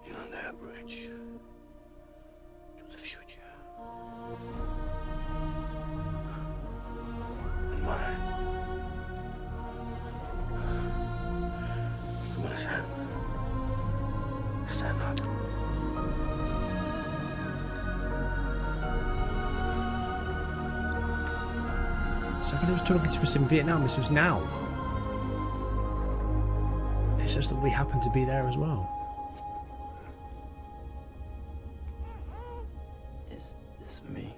[SPEAKER 7] You're their bridge to the future. And mine. Come on, Sam. Stand up.
[SPEAKER 2] So when he was talking to us in Vietnam, this was now. It's just that we happened to be there as well.
[SPEAKER 5] Is this me?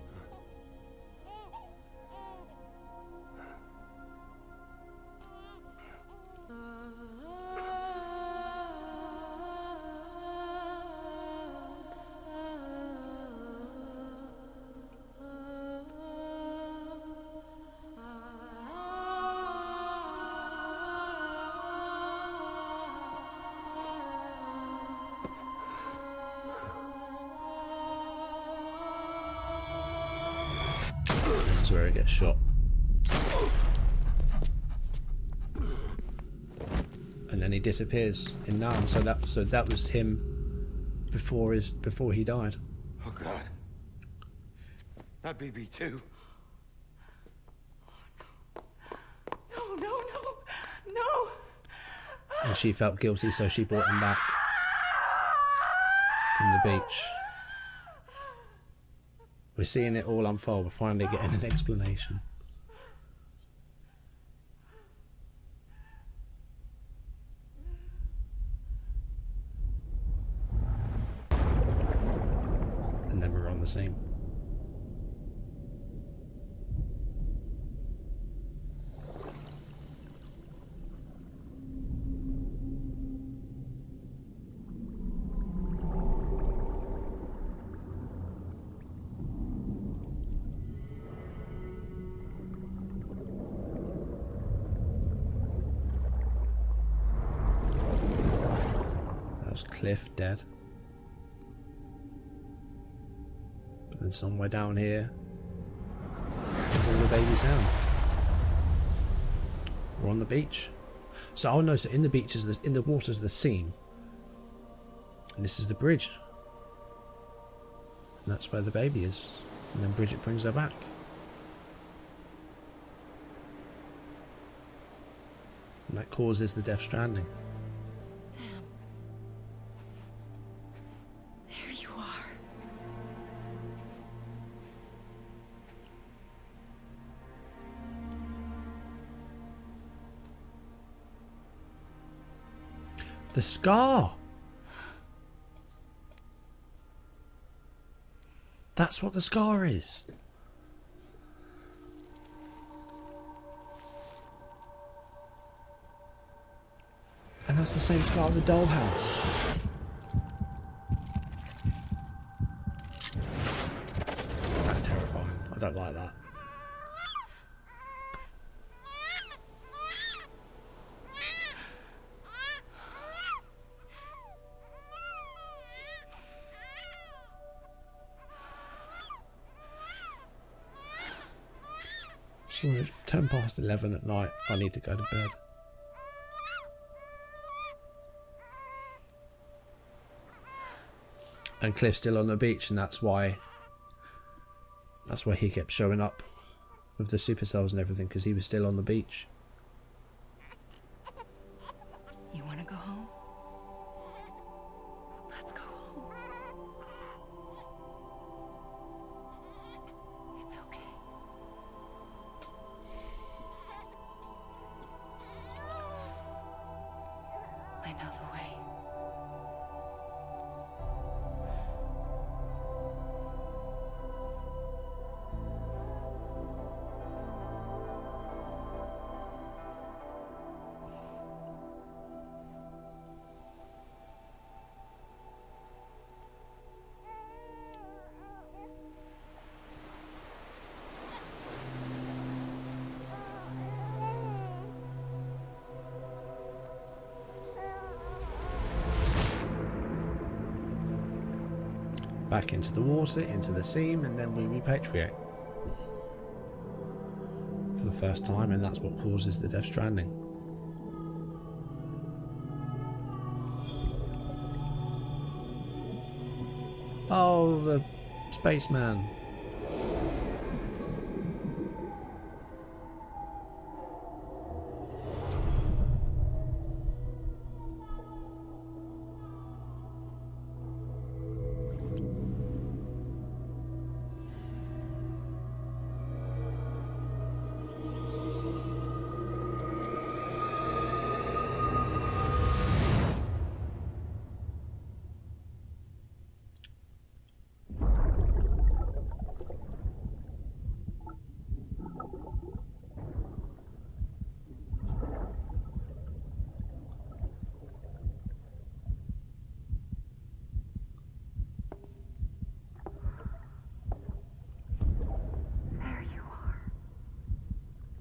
[SPEAKER 2] is where he gets shot. And then he disappears in Nam. So that was him before he died.
[SPEAKER 7] Oh God. Not BB2.
[SPEAKER 9] No!
[SPEAKER 2] And she felt guilty, so she brought him back from the beach. We're seeing it all unfold. We're finally getting an explanation. And then we're on the scene. Cliff dead. But then somewhere down here there's all the baby Sam. We're on the beach. So oh no, so in the beach is in the water's the scene. And this is the bridge. And that's where the baby is. And then Bridget brings her back. And that causes the Death Stranding. The scar! That's what the scar is. And that's the same scar of the dollhouse. That's terrifying. I don't like that. It's 10 past 11 at night. I need to go to bed. And Cliff's still on the beach, and that's why he kept showing up with the supercells and everything, because he was still on the beach.
[SPEAKER 1] You want to go home? Let's go home. It's okay. I know the way.
[SPEAKER 2] Back into the water, into the seam, and then we repatriate for the first time, and that's what causes the Death Stranding. Oh, the spaceman.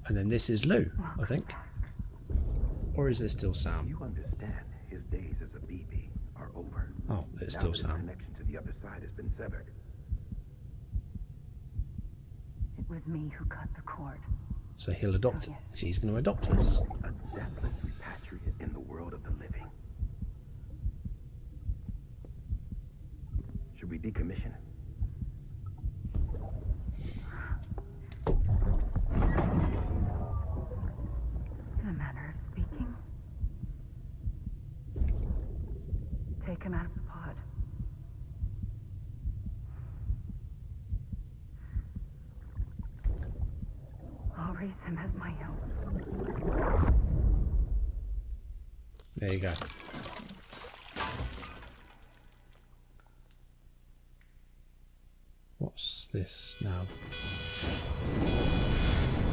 [SPEAKER 2] And then this is Lou, I think. Or is this still Sam?
[SPEAKER 10] You understand his days as a BB are over.
[SPEAKER 2] Oh, it's still
[SPEAKER 10] Now his
[SPEAKER 2] Sam.
[SPEAKER 10] connection to the other side has been severed.
[SPEAKER 9] It
[SPEAKER 11] was me who cut the cord.
[SPEAKER 2] So he'll adopt. She's going to adopt us.
[SPEAKER 10] A deathless repatriate in the world of the living. Should we decommission it?
[SPEAKER 11] In a manner of speaking. Take him out of the pod. I'll raise him as my own.
[SPEAKER 2] There you go. What's this now?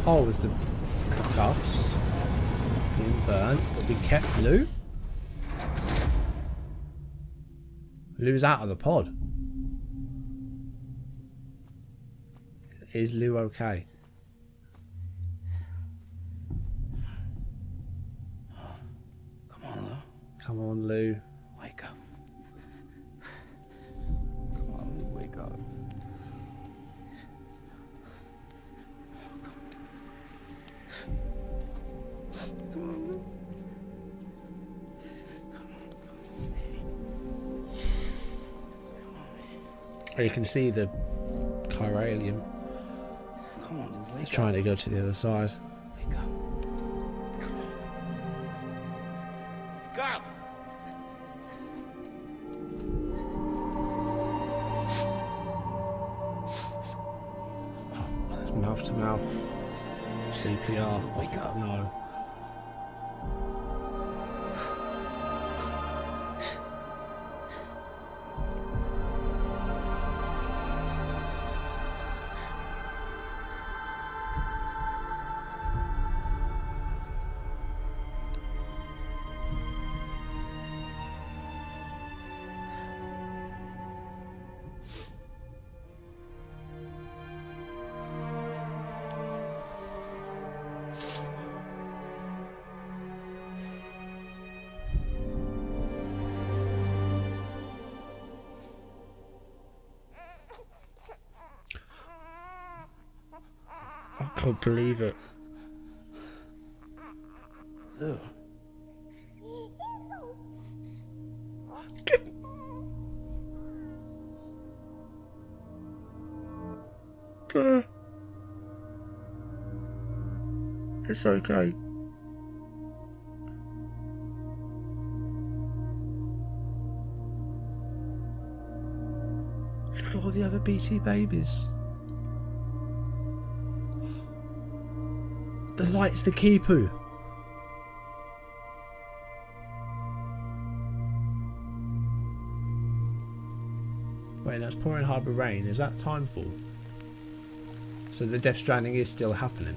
[SPEAKER 2] Oh, it's the cuffs being burnt, but we kept Lou. Lou's out of the pod. Is Lou okay?
[SPEAKER 5] Come on, Lou.
[SPEAKER 2] Come on, Lou.
[SPEAKER 5] Wake up. Come on, Lou, wake up. Come on, Lou.
[SPEAKER 2] Oh, you can see the chiralium.
[SPEAKER 5] Come on, Lou, wake
[SPEAKER 2] He's
[SPEAKER 5] up.
[SPEAKER 2] trying to go to the other side.
[SPEAKER 5] Wake up. Come on. Wake up!
[SPEAKER 2] Oh, it's mouth to mouth. CPR. I think I know. I can't believe it.
[SPEAKER 5] Lou.
[SPEAKER 2] It's okay. Look at all the other BT babies. The light's the Kipu. Wait, that's pouring harbour rain. Is that timefall? So the Death Stranding is still happening?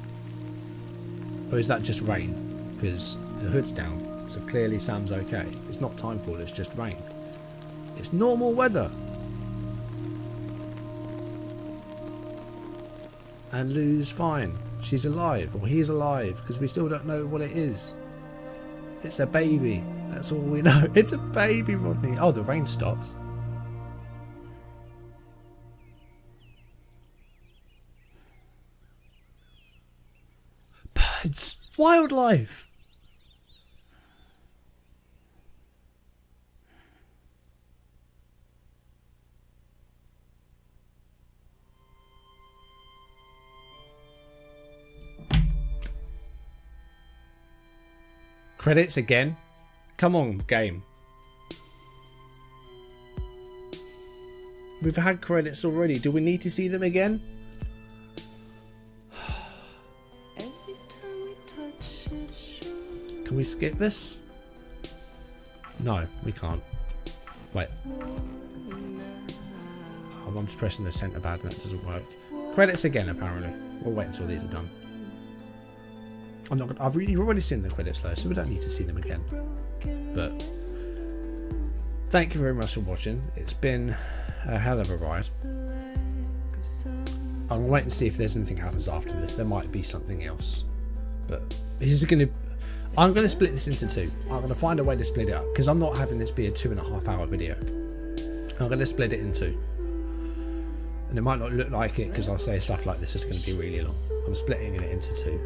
[SPEAKER 2] Or is that just rain? Because the hood's down, so clearly Sam's okay. It's not timefall, it's just rain. It's normal weather. And Lou's fine. She's alive, or he's alive, because we still don't know what it is. It's a baby. That's all we know. It's a baby, Rodney. Oh, the rain stops. Birds! Wildlife! Credits again? Come on, game. We've had credits already. Do we need to see them again? Can we skip this? No, we can't. Wait. Oh, I'm just pressing the centre pad and that doesn't work. Credits again, apparently. We'll wait until these are done. I'm not gonna, you've already seen the credits though, so we don't need to see them again. But thank you very much for watching. It's been a hell of a ride. I'm gonna wait and see if there's anything happens after this. There might be something else, but I'm gonna split this into two. I'm gonna find a way to split it up because I'm not having this be a 2.5 hour video. I'm gonna split it in two. And it might not look like it because I'll say stuff like this is going to be really long. I'm splitting it into 2.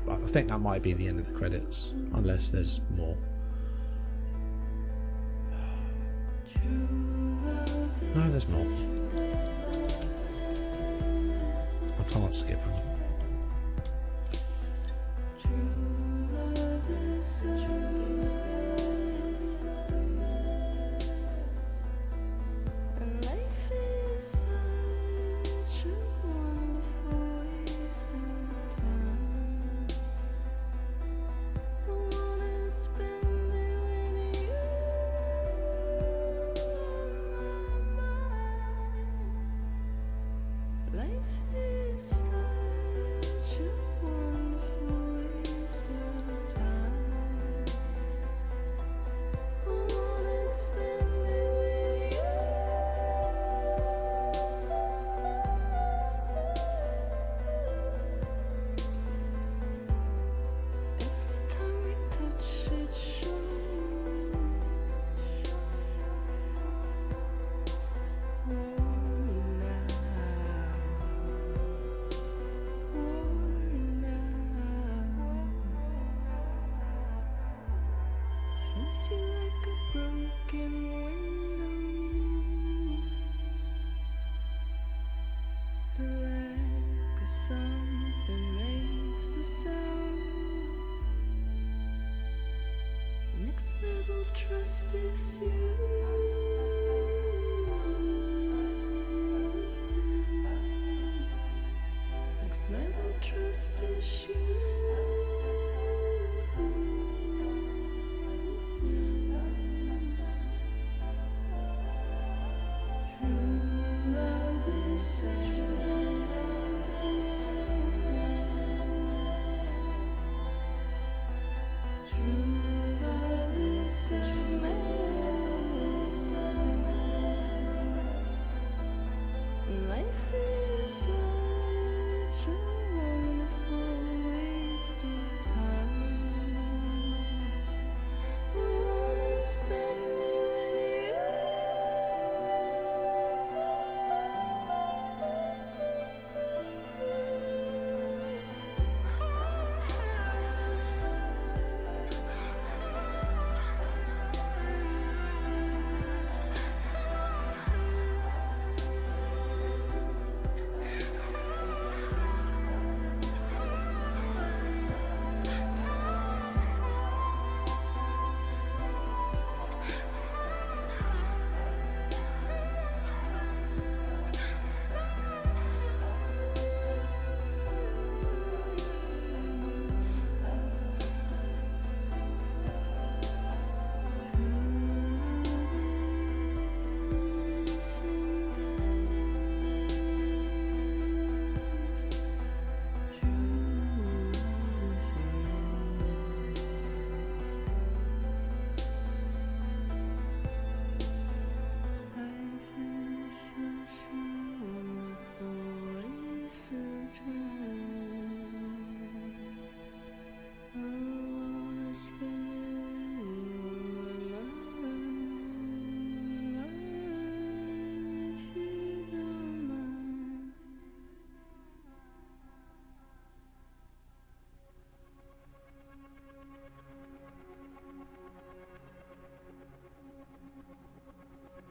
[SPEAKER 2] But I think that might be the end of the credits, unless there's more. No, there's more. I can't skip them.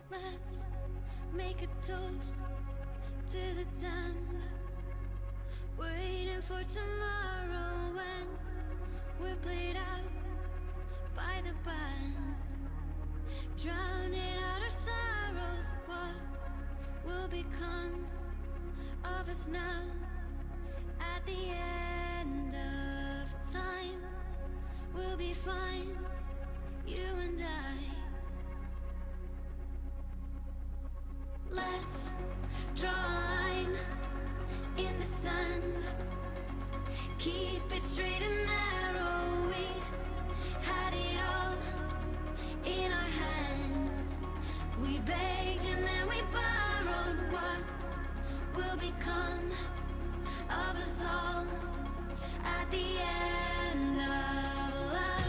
[SPEAKER 12] Let's make a toast to the damned, waiting for tomorrow when we're played out by the band, drowning out our sorrows. What will become of us now at the end of time? We'll be fine, you and I. Let's draw a line in the sand, keep it straight and narrow. We had it all in our hands. We begged and then we borrowed. What will become of us all at the end of love?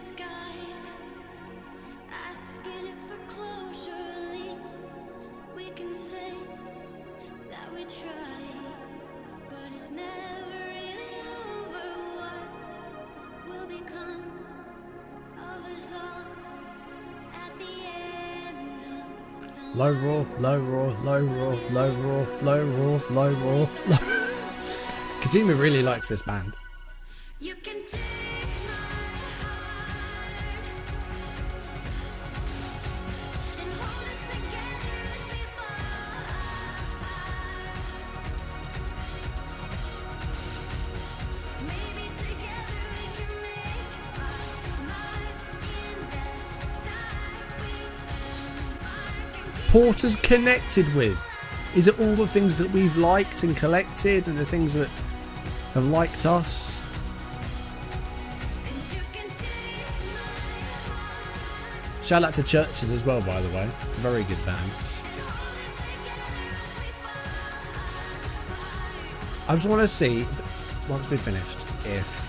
[SPEAKER 12] sky, asking it for closure. At least we can say that we tried, but it's never really over. What will become of us all at the end of
[SPEAKER 2] Low roar, low roar, low roar, low roar, low roar, low roar. Kojima really likes this band.
[SPEAKER 12] you can take my heart and hold it together as we fall apart. Maybe together we can make our mark in the stars we embark and keep
[SPEAKER 2] Porter's connected with? Is it all the things that we've liked and collected and the things that have liked us?
[SPEAKER 12] and you can take my heart
[SPEAKER 2] Shout out to Churches as well, by the way. Very good band.
[SPEAKER 12] and hold it together as we fall apart.
[SPEAKER 2] I just want to see, once we're finished, if,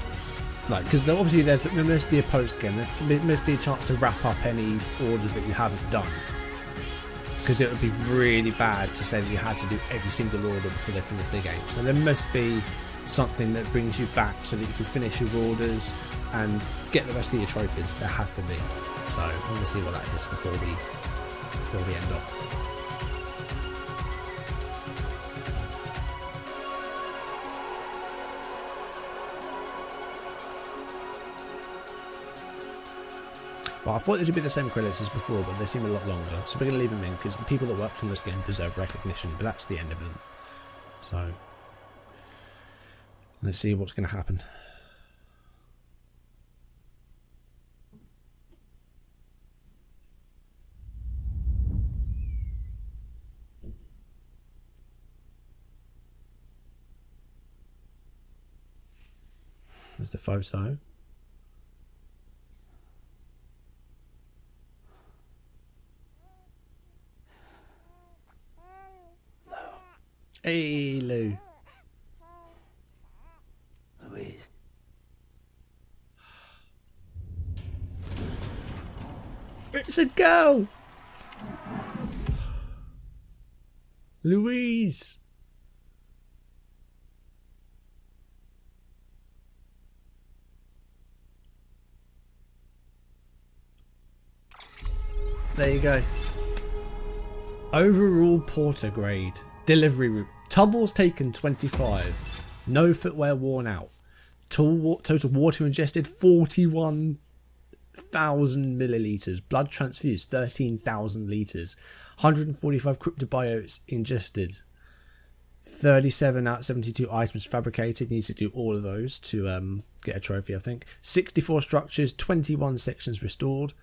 [SPEAKER 2] like, because obviously there must be a post game, there must be a chance to wrap up any orders that you haven't done. Because it would be really bad to say that you had to do every single order before they finish the game. So there must be something that brings you back so that you can finish your orders and get the rest of your trophies. There has to be. So I want to see what that is before we end off. But I thought these would be the same credits as before, but they seem a lot longer. So we're going to leave them in because the people that worked on this game deserve recognition, but that's the end of them. So let's see what's going to happen. There's the photo. Hey, Lou.
[SPEAKER 5] Louise.
[SPEAKER 2] It's a girl! Louise! There you go. Overall porter grade. Delivery route. Tubbles taken 25. No footwear worn out. Total water ingested 41,000 millilitres. Blood transfused 13,000 litres. 145 cryptobiotes ingested. 37 out of 72 items fabricated. Needs to do all of those to get a trophy, I think. 64 structures, 21 sections restored.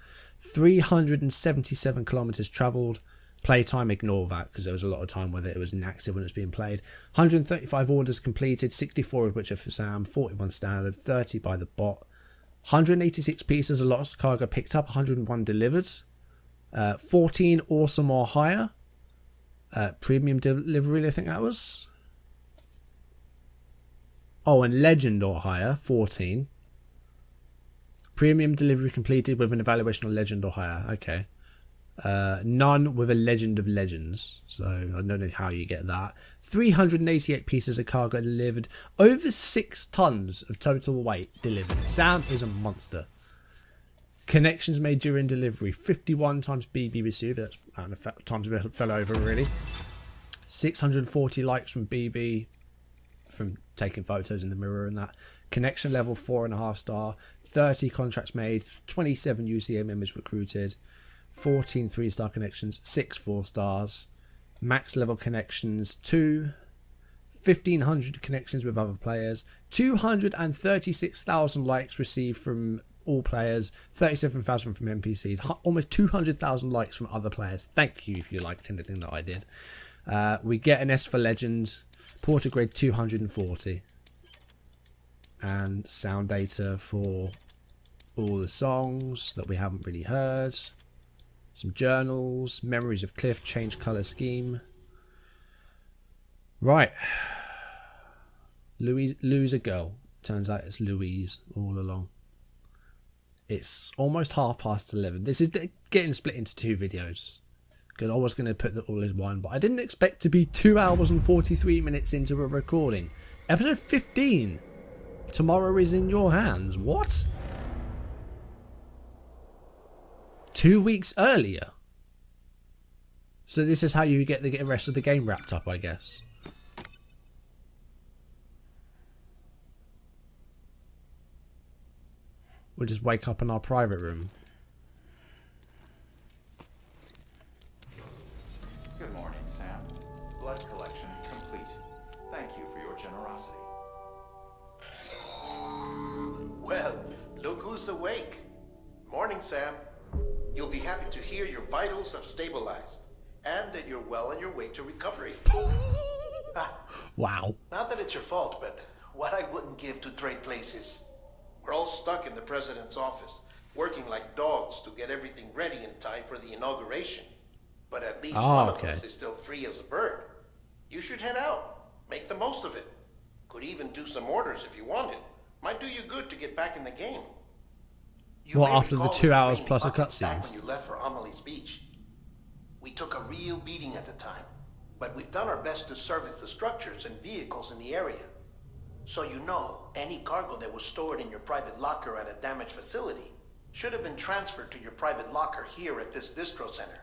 [SPEAKER 2] 377 kilometres travelled. Playtime, ignore that because there was a lot of time where it was inactive when it was being played. 135 orders completed, 64 of which are for Sam, 41 standard, 30 by the bot. 186 pieces of lost cargo picked up, 101 delivered. 14 awesome or higher. Premium delivery, I think that was. Oh, and legend or higher, 14. Premium delivery completed with an evaluation of legend or higher. Okay. None with a legend of legends. So I don't know how you get that. 388 pieces of cargo delivered. Over 6 tons of total weight delivered. Sam is a monster. Connections made during delivery. 51 times BB received. That's times we fell over really. 640 likes from BB from taking photos in the mirror and that. Connection level 4.5 star. 30 contracts made. 27 UCA members recruited. 14 3-star connections, 6 4 stars, max level connections 2, 1,500 connections with other players, 236,000 likes received from all players, 37,000 from NPCs, almost 200,000 likes from other players. Thank you if you liked anything that I did. We get an S for Legend, Porter grade 240, and sound data for all the songs that we haven't really heard. Some journals, memories of Cliff, change colour scheme. Right. Louise, Lou's a girl. Turns out it's Louise all along. It's almost 11:30. This is getting split into 2 videos. Because I was going to put them all as one, but I didn't expect to be 2 hours and 43 minutes into a recording. Episode 15. Tomorrow is in your hands. What? 2 weeks earlier. So this is how you get the rest of the game wrapped up, I guess. We'll just wake up in our private room.
[SPEAKER 13] Good morning, Sam. Blood collection complete. Thank you for your generosity.
[SPEAKER 3] Well, look who's awake. Morning, Sam. You'll be happy to hear your vitals have stabilized, and that you're well on your way to recovery.
[SPEAKER 2] Wow.
[SPEAKER 3] Not that it's your fault, but what I wouldn't give to trade places. We're all stuck in the president's office, working like dogs to get everything ready in time for the inauguration. But at least one of us is still free as a bird. You should head out. Make the most of it. Could even do some orders if you wanted. Might do you good to get back in the game.
[SPEAKER 2] What, after the 2 hours plus of cutscenes?
[SPEAKER 3] When you left for Amelie's Beach. We took a real beating at the time, but we've done our best to service the structures and vehicles in the area. So you know, any cargo that was stored in your private locker at a damaged facility should have been transferred to your private locker here at this distro center.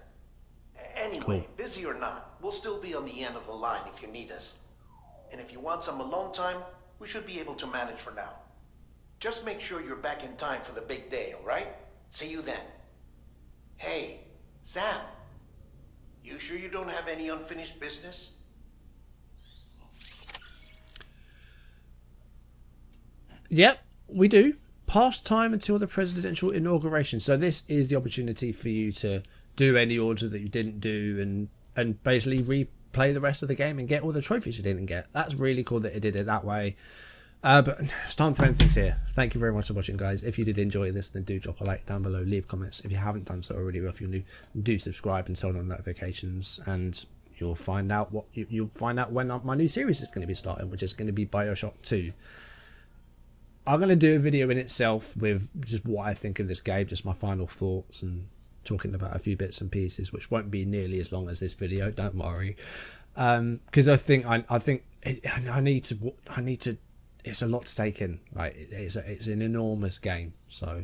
[SPEAKER 3] Anyway, busy or not, we'll still be on the end of the line if you need us. And if you want some alone time, we should be able to manage for now. Just make sure you're back in time for the big day, all right? See you then. Hey, Sam. You sure you don't have any unfinished business?
[SPEAKER 2] Yep, we do. Past time until the presidential inauguration. So this is the opportunity for you to do any orders that you didn't do and basically replay the rest of the game and get all the trophies you didn't get. That's really cool that it did it that way. But it's time to end things here. Thank you very much for watching, guys. If you did enjoy this, then do drop a like down below, leave comments. If you haven't done so already, or if you're new, do subscribe and turn on notifications, and you'll find out when my new series is going to be starting, which is going to be BioShock 2. I'm going to do a video in itself with just what I think of this game, just my final thoughts, and talking about a few bits and pieces, which won't be nearly as long as this video. Don't worry, because I think I need to. It's a lot to take in. Like it's an enormous game, so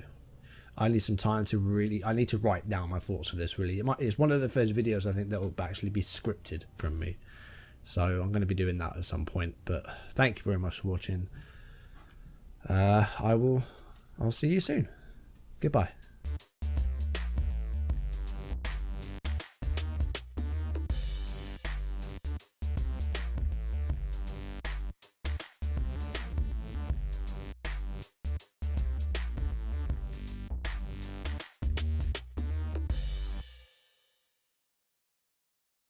[SPEAKER 2] I need some time to really. I need to write down my thoughts for this. Really, it's one of the first videos I think that will actually be scripted from me. So I'm going to be doing that at some point. But thank you very much for watching. I'll see you soon. Goodbye.